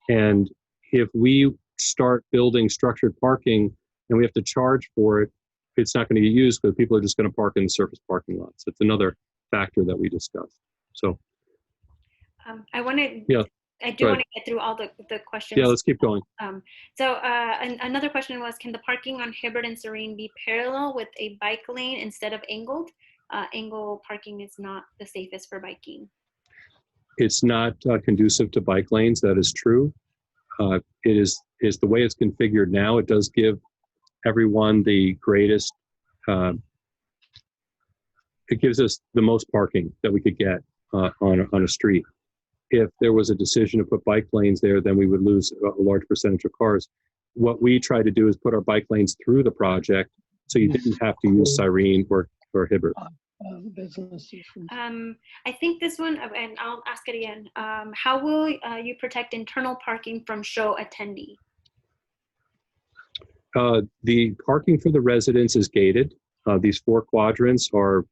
And if we start building structured parking and we have to charge for it, it's not going to get used because people are just going to park in the surface parking lots. It's another factor that we discussed. So I want to, yeah, I do want to get through all the questions. Yeah, let's keep going. Another question was, can the parking on Hibbert and Serene be parallel with a bike lane instead of angled? Angle parking is not the safest for biking. It's not conducive to bike lanes. That is true. It is the way it's configured now. It does give everyone the greatest. It gives us the most parking that we could get on a street. If there was a decision to put bike lanes there, then we would lose a large percentage of cars. What we try to do is put our bike lanes through the project so you didn't have to use Cyrene or Hibbert. I think this one, and I'll ask it again. How will you protect internal parking from show attendee? The parking for the residents is gated. These 4 quadrants are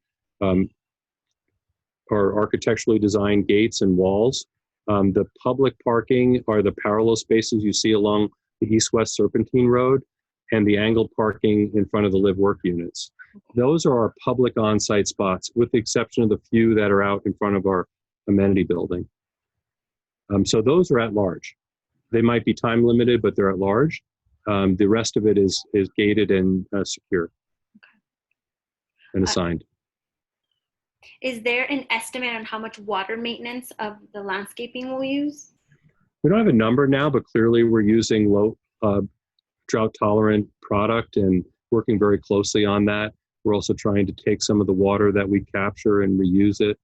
architecturally designed gates and walls. The public parking are the parallel spaces you see along the east-west Serpentine Road and the angled parking in front of the live-work units. Those are our public on-site spots, with the exception of the few that are out in front of our amenity building. So those are at large. They might be time limited, but they're at large. The rest of it is gated and secure and assigned. Is there an estimate on how much water maintenance of the landscaping we'll use? We don't have a number now, but clearly we're using low drought tolerant product and working very closely on that. We're also trying to take some of the water that we capture and reuse it.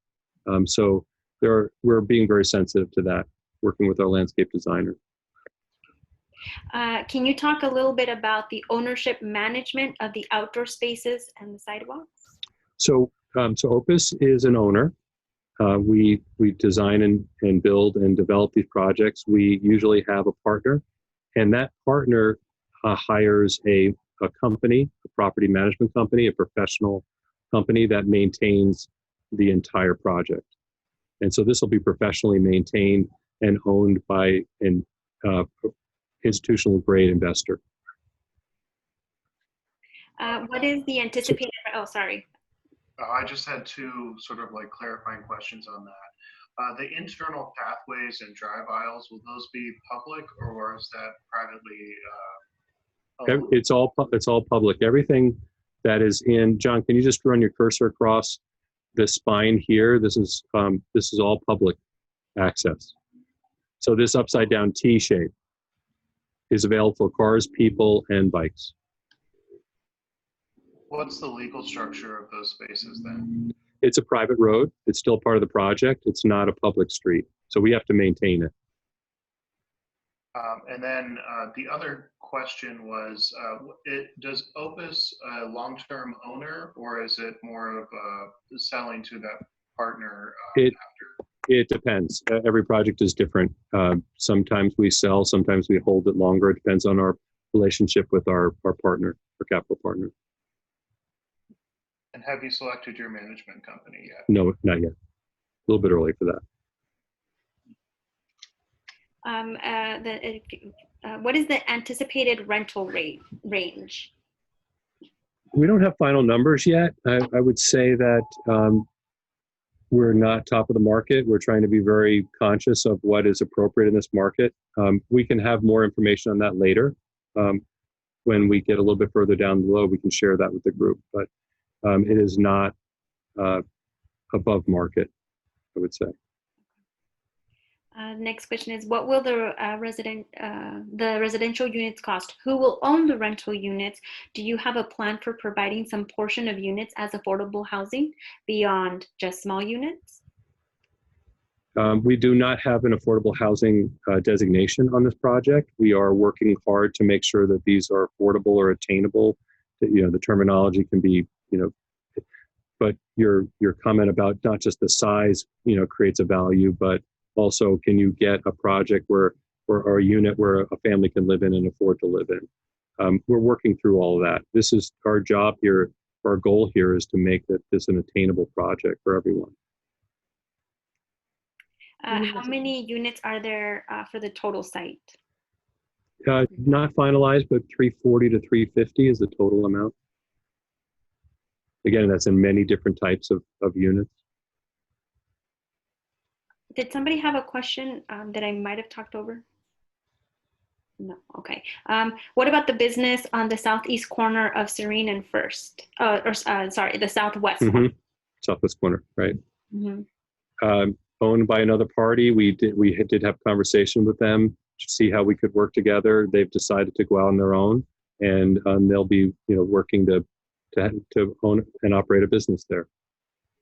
So we're being very sensitive to that, working with our landscape designer. Can you talk a little bit about the ownership management of the outdoor spaces and the sidewalks? So OPUS is an owner. We design and build and develop these projects. We usually have a partner, and that partner hires a company, a property management company, a professional company that maintains the entire project. And so this will be professionally maintained and owned by an institutional grade investor. What is the anticipated, oh, sorry. I just had 2 sort of like clarifying questions on that. The internal pathways and drive aisles, will those be public or is that privately owned? It's all public. Everything that is in, John, can you just run your cursor across the spine here? This is all public access. So this upside down T shape is available for cars, people, and bikes. What's the legal structure of those spaces then? It's a private road. It's still part of the project. It's not a public street. So we have to maintain it. And then the other question was, does Opus a long-term owner, or is it more of selling to that partner after? It depends. Every project is different. Sometimes we sell, sometimes we hold it longer. It depends on our relationship with our partner, our capital partner. And have you selected your management company yet? No, not yet. A little bit early for that. What is the anticipated rental rate range? We don't have final numbers yet. I would say that we're not top of the market. We're trying to be very conscious of what is appropriate in this market. We can have more information on that later. When we get a little bit further down the road, we can share that with the group. But it is not above market, I would say. Next question is, what will the residential units cost? Who will own the rental units? Do you have a plan for providing some portion of units as affordable housing beyond just small units? We do not have an affordable housing designation on this project. We are working hard to make sure that these are affordable or attainable. That, the terminology can be, but your comment about not just the size, creates a value, but also, can you get a project or a unit where a family can live in and afford to live in? We're working through all of that. This is our job here. Our goal here is to make this an attainable project for everyone. How many units are there for the total site? Not finalized, but 340 to 350 is the total amount. Again, that's in many different types of units. Did somebody have a question that I might have talked over? No, okay. What about the business on the southeast corner of Serene and First? Sorry, the southwest corner. Southwest corner, right. Mm-hmm. Owned by another party. We did have conversation with them to see how we could work together. They've decided to go out on their own, and they'll be working to own and operate a business there.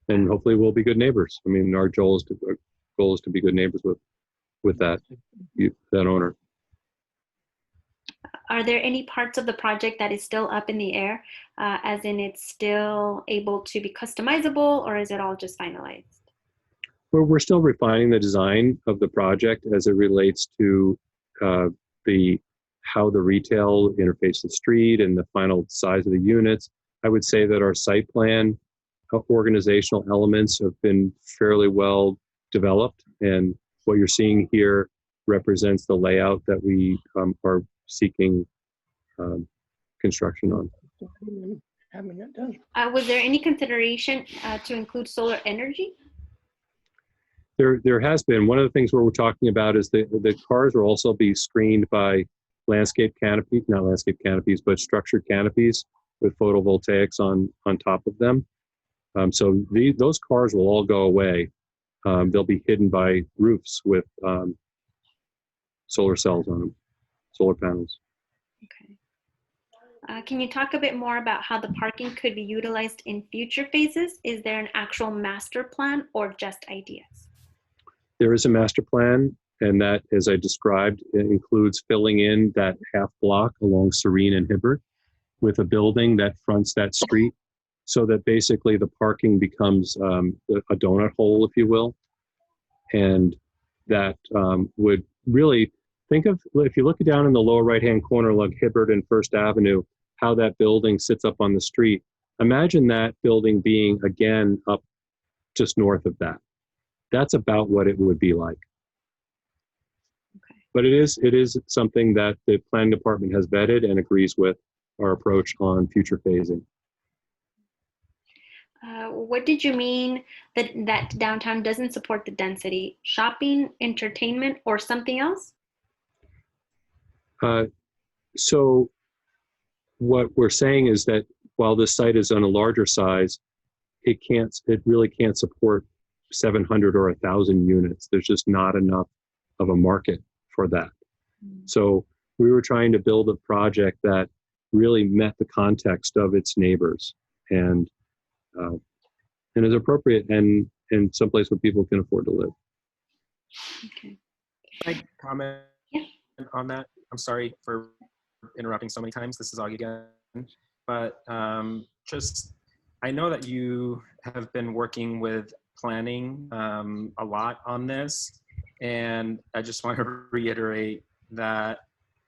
And hopefully we'll be good neighbors. I mean, our goal is to be good neighbors with that owner. Are there any parts of the project that is still up in the air, as in it's still able to be customizable, or is it all just finalized? Well, we're still refining the design of the project as it relates to how the retail interfaces the street and the final size of the units. I would say that our site plan organizational elements have been fairly well developed, and what you're seeing here represents the layout that we are seeking construction on. Was there any consideration to include solar energy? There has been. One of the things where we're talking about is the cars will also be screened by landscape canopies, not landscape canopies, but structured canopies with photovoltaics on top of them. So those cars will all go away. They'll be hidden by roofs with solar cells on them, solar panels. Okay. Can you talk a bit more about how the parking could be utilized in future phases? Is there an actual master plan or just ideas? There is a master plan, and that, as I described, it includes filling in that half block along Serene and Hibbert with a building that fronts that street, so that basically the parking becomes a donut hole, if you will. And that would really think of, if you look down in the lower right-hand corner, like Hibbert and First Avenue, how that building sits up on the street. Imagine that building being, again, up just north of that. That's about what it would be like. Okay. But it is something that the planning department has vetted and agrees with our approach on future phasing. what did you mean that downtown doesn't support the density? Shopping, entertainment, or something else? So what we're saying is that while this site is on a larger size, it really can't support 700 or 1,000 units. There's just not enough of a market for that. So we were trying to build a project that really met the context of its neighbors and is appropriate and someplace where people can afford to live. Okay. Can I comment Yeah. on that? I'm sorry for interrupting so many times. This is Augie again. But I know that you have been working with planning a lot on this. And I just want to reiterate that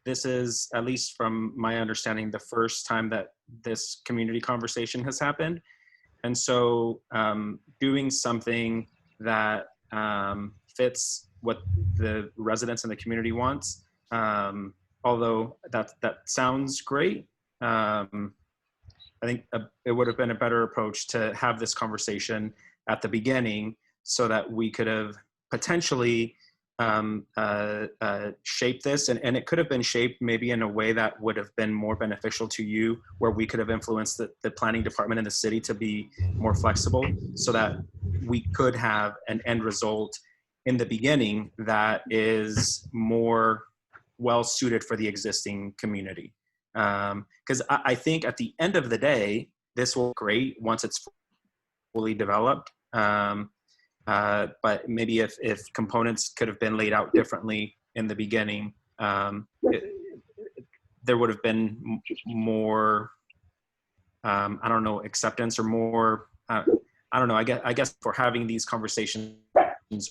this is, at least from my understanding, the first time that this community conversation has happened. And so doing something that fits what the residents and the community wants, although that sounds great, I think it would have been a better approach to have this conversation at the beginning so that we could have potentially shape this, and it could have been shaped maybe in a way that would have been more beneficial to you, where we could have influenced the planning department in the city to be more flexible so that we could have an end result in the beginning that is more well suited for the existing community. Because I think at the end of the day, this will be great once it's fully developed. But maybe if components could have been laid out differently in the beginning, there would have been more, I don't know, acceptance or more, I don't know, I guess for having these conversations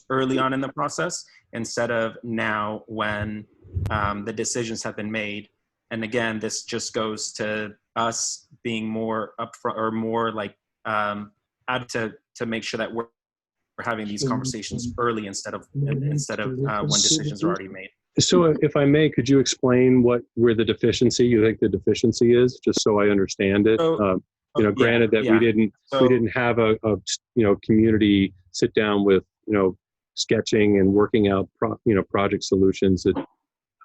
early on in the process instead of now when the decisions have been made. And again, this just goes to us being more upfront or more like to make sure that we're having these conversations early instead of when decisions are already made. So if I may, could you explain where the deficiency, you think the deficiency is, just so I understand it? So, granted that we didn't have a community sit down with, sketching and working out project solutions.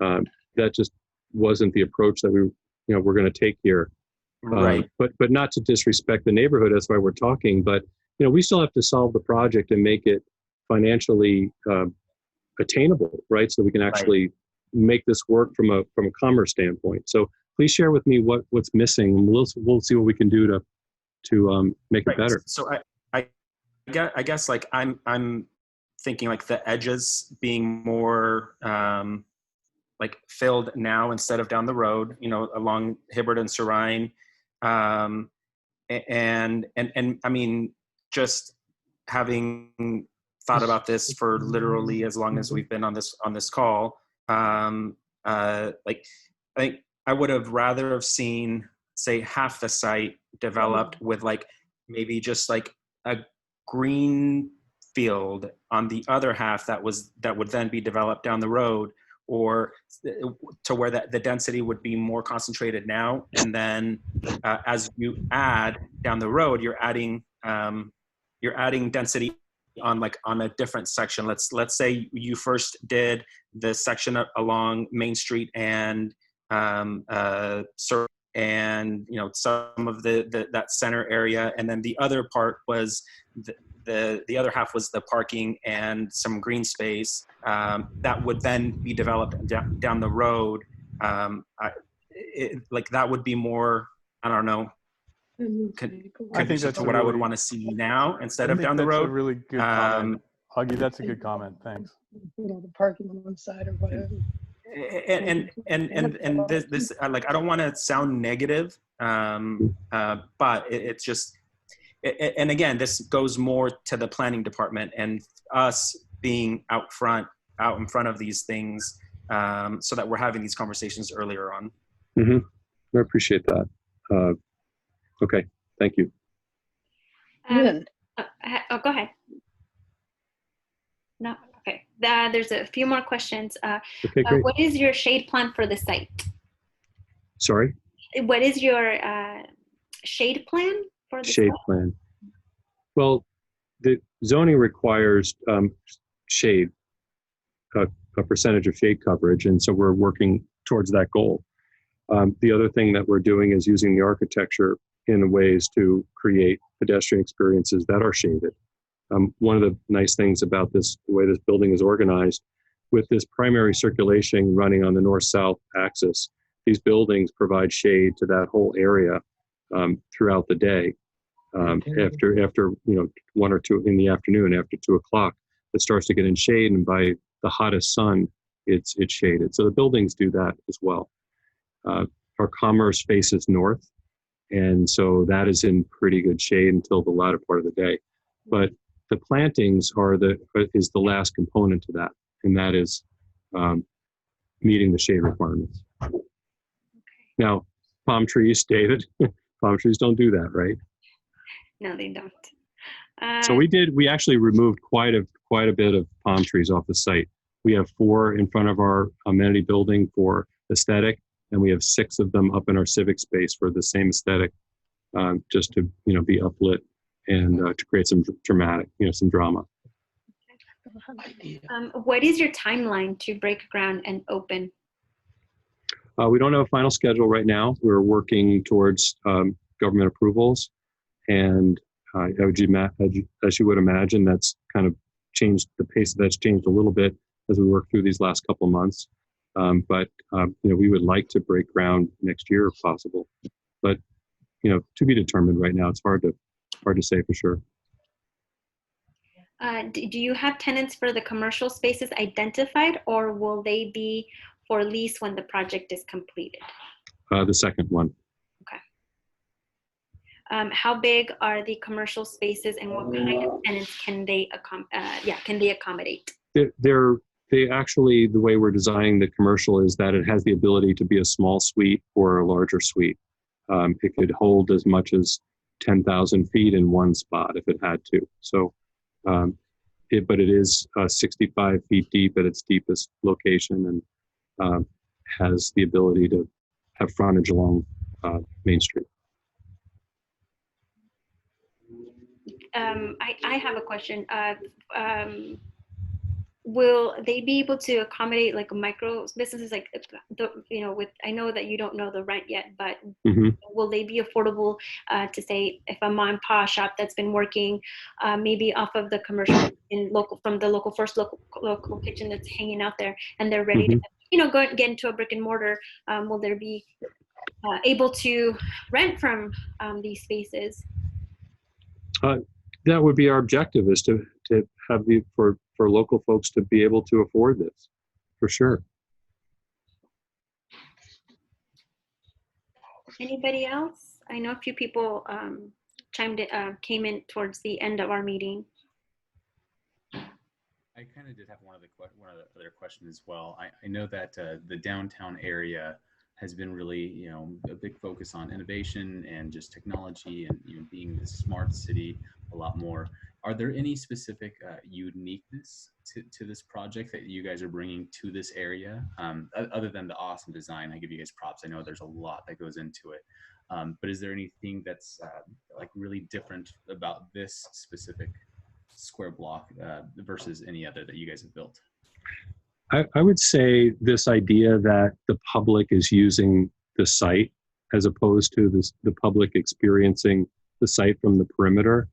That just wasn't the approach that we're going to take here. Right. But not to disrespect the neighborhood, that's why we're talking, but we still have to solve the project and make it financially attainable, right? So we can actually make this work from a commerce standpoint. So please share with me what's missing, and we'll see what we can do to make it better. So I guess like I'm thinking like the edges being more like filled now instead of down the road, along Hibbert and Serine, and I mean, just having thought about this for literally as long as we've been on this call, like I think I would have rather have seen, say, half the site developed with like maybe just like a green field on the other half that would then be developed down the road, or to where the density would be more concentrated now, and then as you add down the road, you're adding density on a different section. Let's say you first did the section along Main Street and and some of that center area, and then the other part was the other half was the parking and some green space that would then be developed down the road. Like that would be more, I don't know, I think that's what I would want to see now instead of down the road. That's a really good comment. Augie, that's a good comment. Thanks. Put all the parking on one side or whatever. And this like, I don't want to sound negative, but it's just, and again, this goes more to the planning department and us being out in front of these things, so that we're having these conversations earlier on. Mm-hmm. I appreciate that. Okay, thank you. Go ahead. No, okay. There's a few more questions. Okay, great. What is your shade plan for the site? Sorry? What is your shade plan for the shade site? plan? Well, the zoning requires shade, a percentage of shade coverage, and so we're working towards that goal. The other thing that we're doing is using the architecture in ways to create pedestrian experiences that are shaded. One of the nice things about this, the way this building is organized, with this primary circulation running on the north-south axis, these buildings provide shade to that whole area throughout the day. After 1 or 2 in the afternoon, after 2 o'clock, it starts to get in shade, and by the hottest sun, it's shaded. So the buildings do that as well. Our commerce faces north, and so that is in pretty good shade until the latter part of the day. But the plantings is the last component to that, and that is meeting the shade requirements. Now, palm trees, David, palm trees don't do that, right? No, they don't. So we actually removed quite a bit of palm trees off the site. We have 4 in front of our amenity building for aesthetic, and we have 6 of them up in our civic space for the same aesthetic, just to be uplit and to create some dramatic, some drama. What is your timeline to break ground and open? We don't have a final schedule right now. We're working towards government approvals, and as you would imagine, that's kind of changed the pace. That's changed a little bit as we work through these last couple of months. But we would like to break ground next year if possible. But to be determined right now. It's hard to say for sure. Do you have tenants for the commercial spaces identified, or will they be for lease when the project is completed? The second one. How big are the commercial spaces, and what kind of tenants can they accommodate? They actually, the way we're designing the commercial is that it has the ability to be a small suite or a larger suite. It could hold as much as 10,000 feet in one spot if it had to. So, but it is 65 feet deep at its deepest location, and has the ability to have frontage along Main Street. I have a question. Will they be able to accommodate like micro businesses, like I know that you don't know the rent yet, but will they be affordable to say if a mom and pop shop that's been working maybe off of the commercial from the local kitchen that's hanging out there, and they're ready to go get into a brick and mortar? Will there be able to rent from these spaces? That would be our objective, is to have for local folks to be able to afford this, for sure. Anybody else? I know a few people came in towards the end of our meeting. I kind of did have one other question as well. I know that the downtown area has been really, a big focus on innovation and just technology and being this smart city a lot more. Are there any specific uniqueness to this project that you guys are bringing to this area, other than the awesome design? I give you guys props. I know there's a lot that goes into it, but is there anything that's like really different about this specific square block versus any other that you guys have built? I would say this idea that the public is using the site as opposed to the public experiencing the site from the perimeter.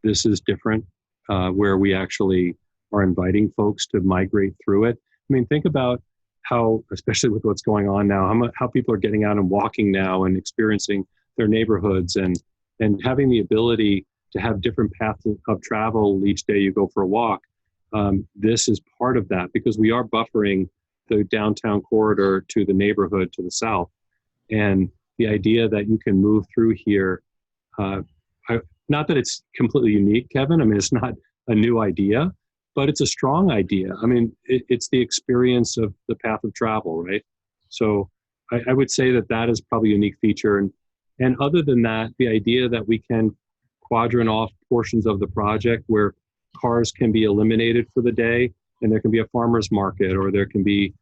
This is different, where we actually are inviting folks to migrate through it. I mean, think about how, especially with what's going on now, how people are getting out and walking now and experiencing their neighborhoods and having the ability to have different paths of travel each day you go for a walk. This is part of that, because we are buffering the downtown corridor to the neighborhood to the south. And the idea that you can move through here, not that it's completely unique, Kevin. I mean, it's not a new idea, but it's a strong idea. I mean, it's the experience of the path of travel, right? So I would say that is probably a unique feature. And other than that, the idea that we can quadrant off portions of the project where cars can be eliminated for the day, and there can be a farmer's market, or there can be,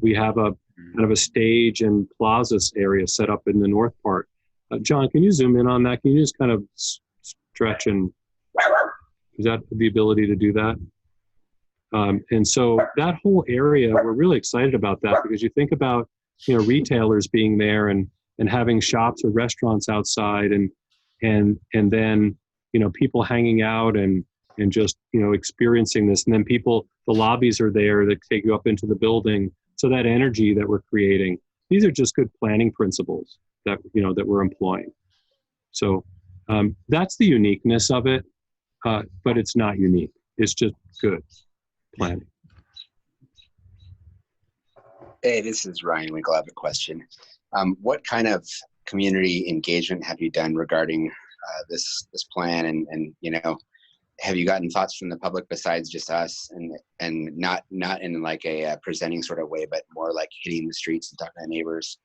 we have a kind of a stage and plazas area set up in the north part. John, can you zoom in on that? Can you just kind of stretch and Is that the ability to do that? And so that whole area, we're really excited about that, because you think about, retailers being there and having shops or restaurants outside, and then, people hanging out and just, experiencing this. And then the lobbies are there that take you up into the building. So that energy that we're creating, these are just good planning principles that, that we're employing. So that's the uniqueness of it, but it's not unique. It's just good planning. Hey, this is Ryan Winkle. I have a question. What kind of community engagement have you done regarding this plan? And have you gotten thoughts from the public besides just us, and not in like a presenting sort of way, but more like hitting the streets and talking to neighbors?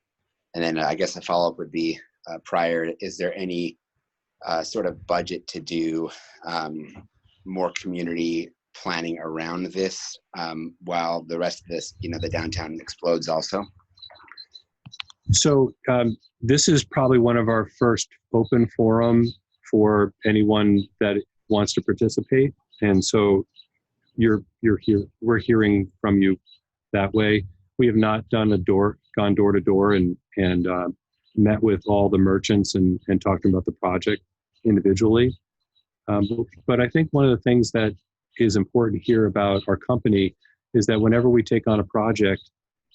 And then I guess a follow-up would be is there any sort of budget to do more community planning around this while the rest of this, the downtown explodes also? So this is probably one of our first open forum for anyone that wants to participate. And so you're here, we're hearing from you that way. We have not gone door to door and met with all the merchants and talked about the project individually. But I think one of the things that is important here about our company is that whenever we take on a project,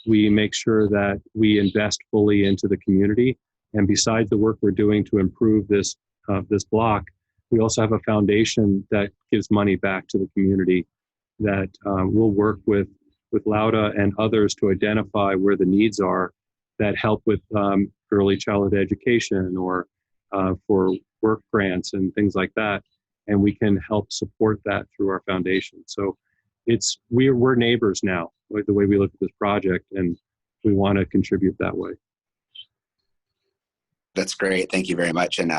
we make sure that we invest fully into the community. And besides the work we're doing to improve this block, we also have a foundation that gives money back to the community that will work with Lauda and others to identify where the needs are that help with early childhood education or for work grants and things like that. And we can help support that through our foundation. So we're neighbors now, the way we look at this project, and we want to contribute that way. That's great. Thank you very much. And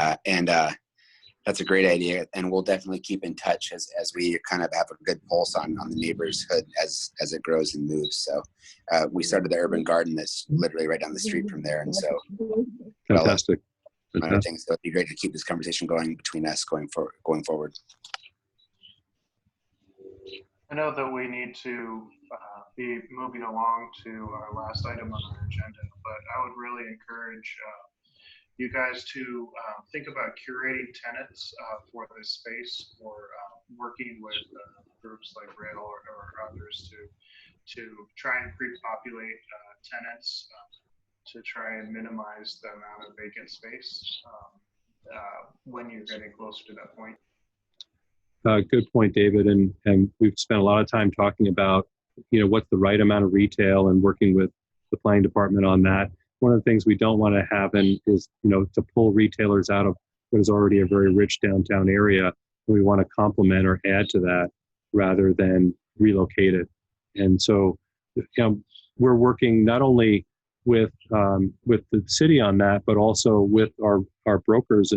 that's a great idea. And we'll definitely keep in touch as we kind of have a good pulse on the neighborhood as it grows and moves. So we started the urban garden that's literally right down the street from there. And so fantastic. Other things. So it'd be great to keep this conversation going between us going forward. I know that we need to be moving along to our last item on our agenda, but I would really encourage you guys to think about curating tenants for this space, or working with groups like Rail or others to try and pre-populate tenants to try and minimize the amount of vacant space when you're getting closer to that point. Good point, David. And we've spent a lot of time talking about, what's the right amount of retail and working with the planning department on that. One of the things we don't want to happen is, to pull retailers out of what is already a very rich downtown area. We want to complement or add to that rather than relocate it. And so, we're working not only with the city on that, but also with our brokers,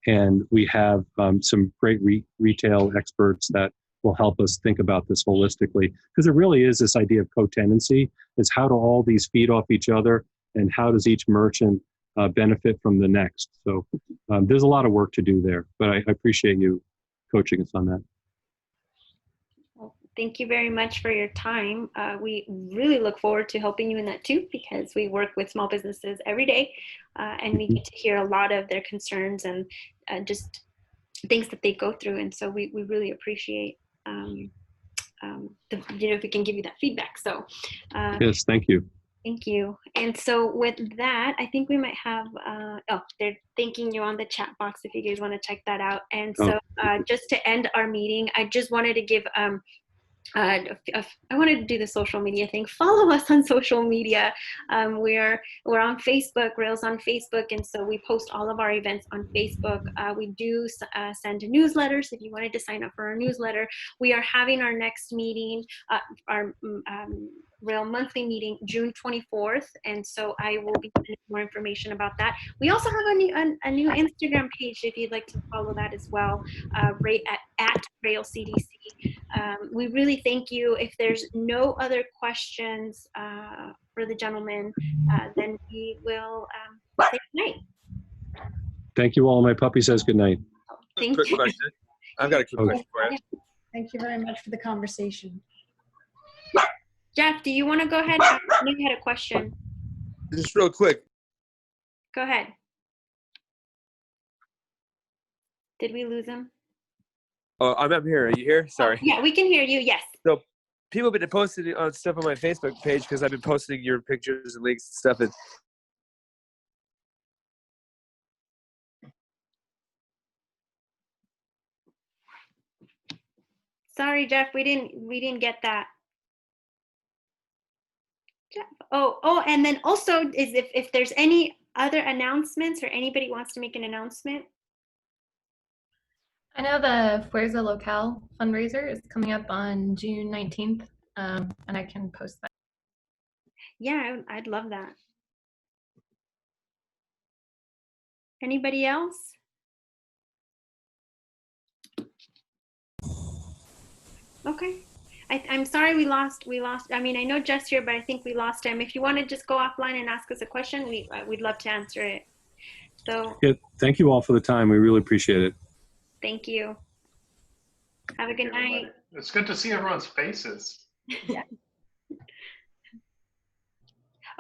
and we have some great retail experts that will help us think about this holistically, because it really is this idea of co-tenancy. Is how do all these feed off each other, and how does each merchant benefit from the next? So there's a lot of work to do there, but I appreciate you coaching us on that. Well, thank you very much for your time. We really look forward to helping you in that too, because we work with small businesses every day, and we get to hear a lot of their concerns and just things that they go through. And so we really appreciate if we can give you that feedback. So yes, thank you. Thank you. And so with that, I think we might have, they're thanking you on the chat box if you guys want to check that out. And so just to end our meeting, I just wanted to give, I wanted to do the social media thing. Follow us on social media. We're on Facebook, Rails on Facebook, and so we post all of our events on Facebook. We do send newsletters if you wanted to sign up for our newsletter. We are having our next meeting, our Rail monthly meeting, June 24th, and so I will be giving more information about that. We also have a new Instagram page if you'd like to follow that as well, right at Rail CDC. We really thank you. If there's no other questions for the gentleman, then we will say good night. Thank you all. My puppy says good night. Thank Quick you. question. I've got a quick question for you. Thank you very much for the conversation. Jeff, do you want to go ahead? I knew you had a question. Just real quick. Go ahead. Did we lose him? Oh, I'm here. Are you here? Sorry. Oh, yeah, we can hear you. Yes. So people have been posting on stuff on my Facebook page because I've been posting your pictures and links and stuff. And Sorry, Jeff, we didn't get that. Jeff. Oh, and then also is if there's any other announcements or anybody wants to make an announcement. I know the Fuerza Local fundraiser is coming up on June 19th, and I can post that. Yeah, I'd love that. Anybody else? Okay. I'm sorry we lost. I mean, I know Jeff's here, but I think we lost him. If you want to just go offline and ask us a question, we'd love to answer it. So Yeah, thank you all for the time. We really appreciate it. thank you. Have a good night. It's good to see everyone's faces. Yeah.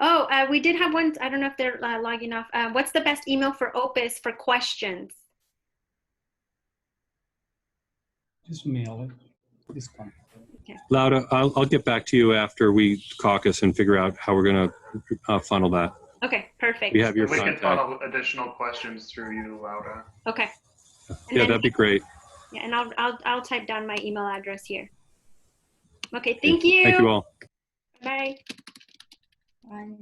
Oh, we did have one. I don't know if they're logging off. What's the best email for Opus for questions? Just mail it. Just come. Okay. Lauda, I'll get back to you after we caucus and figure out how we're going to funnel that. Okay, perfect. We have your We can contact. funnel additional questions through you, Lauda. Okay. Yeah, that'd be great. Yeah, and I'll type down my email address here. Okay, thank you. Thank you all. Bye. Bye.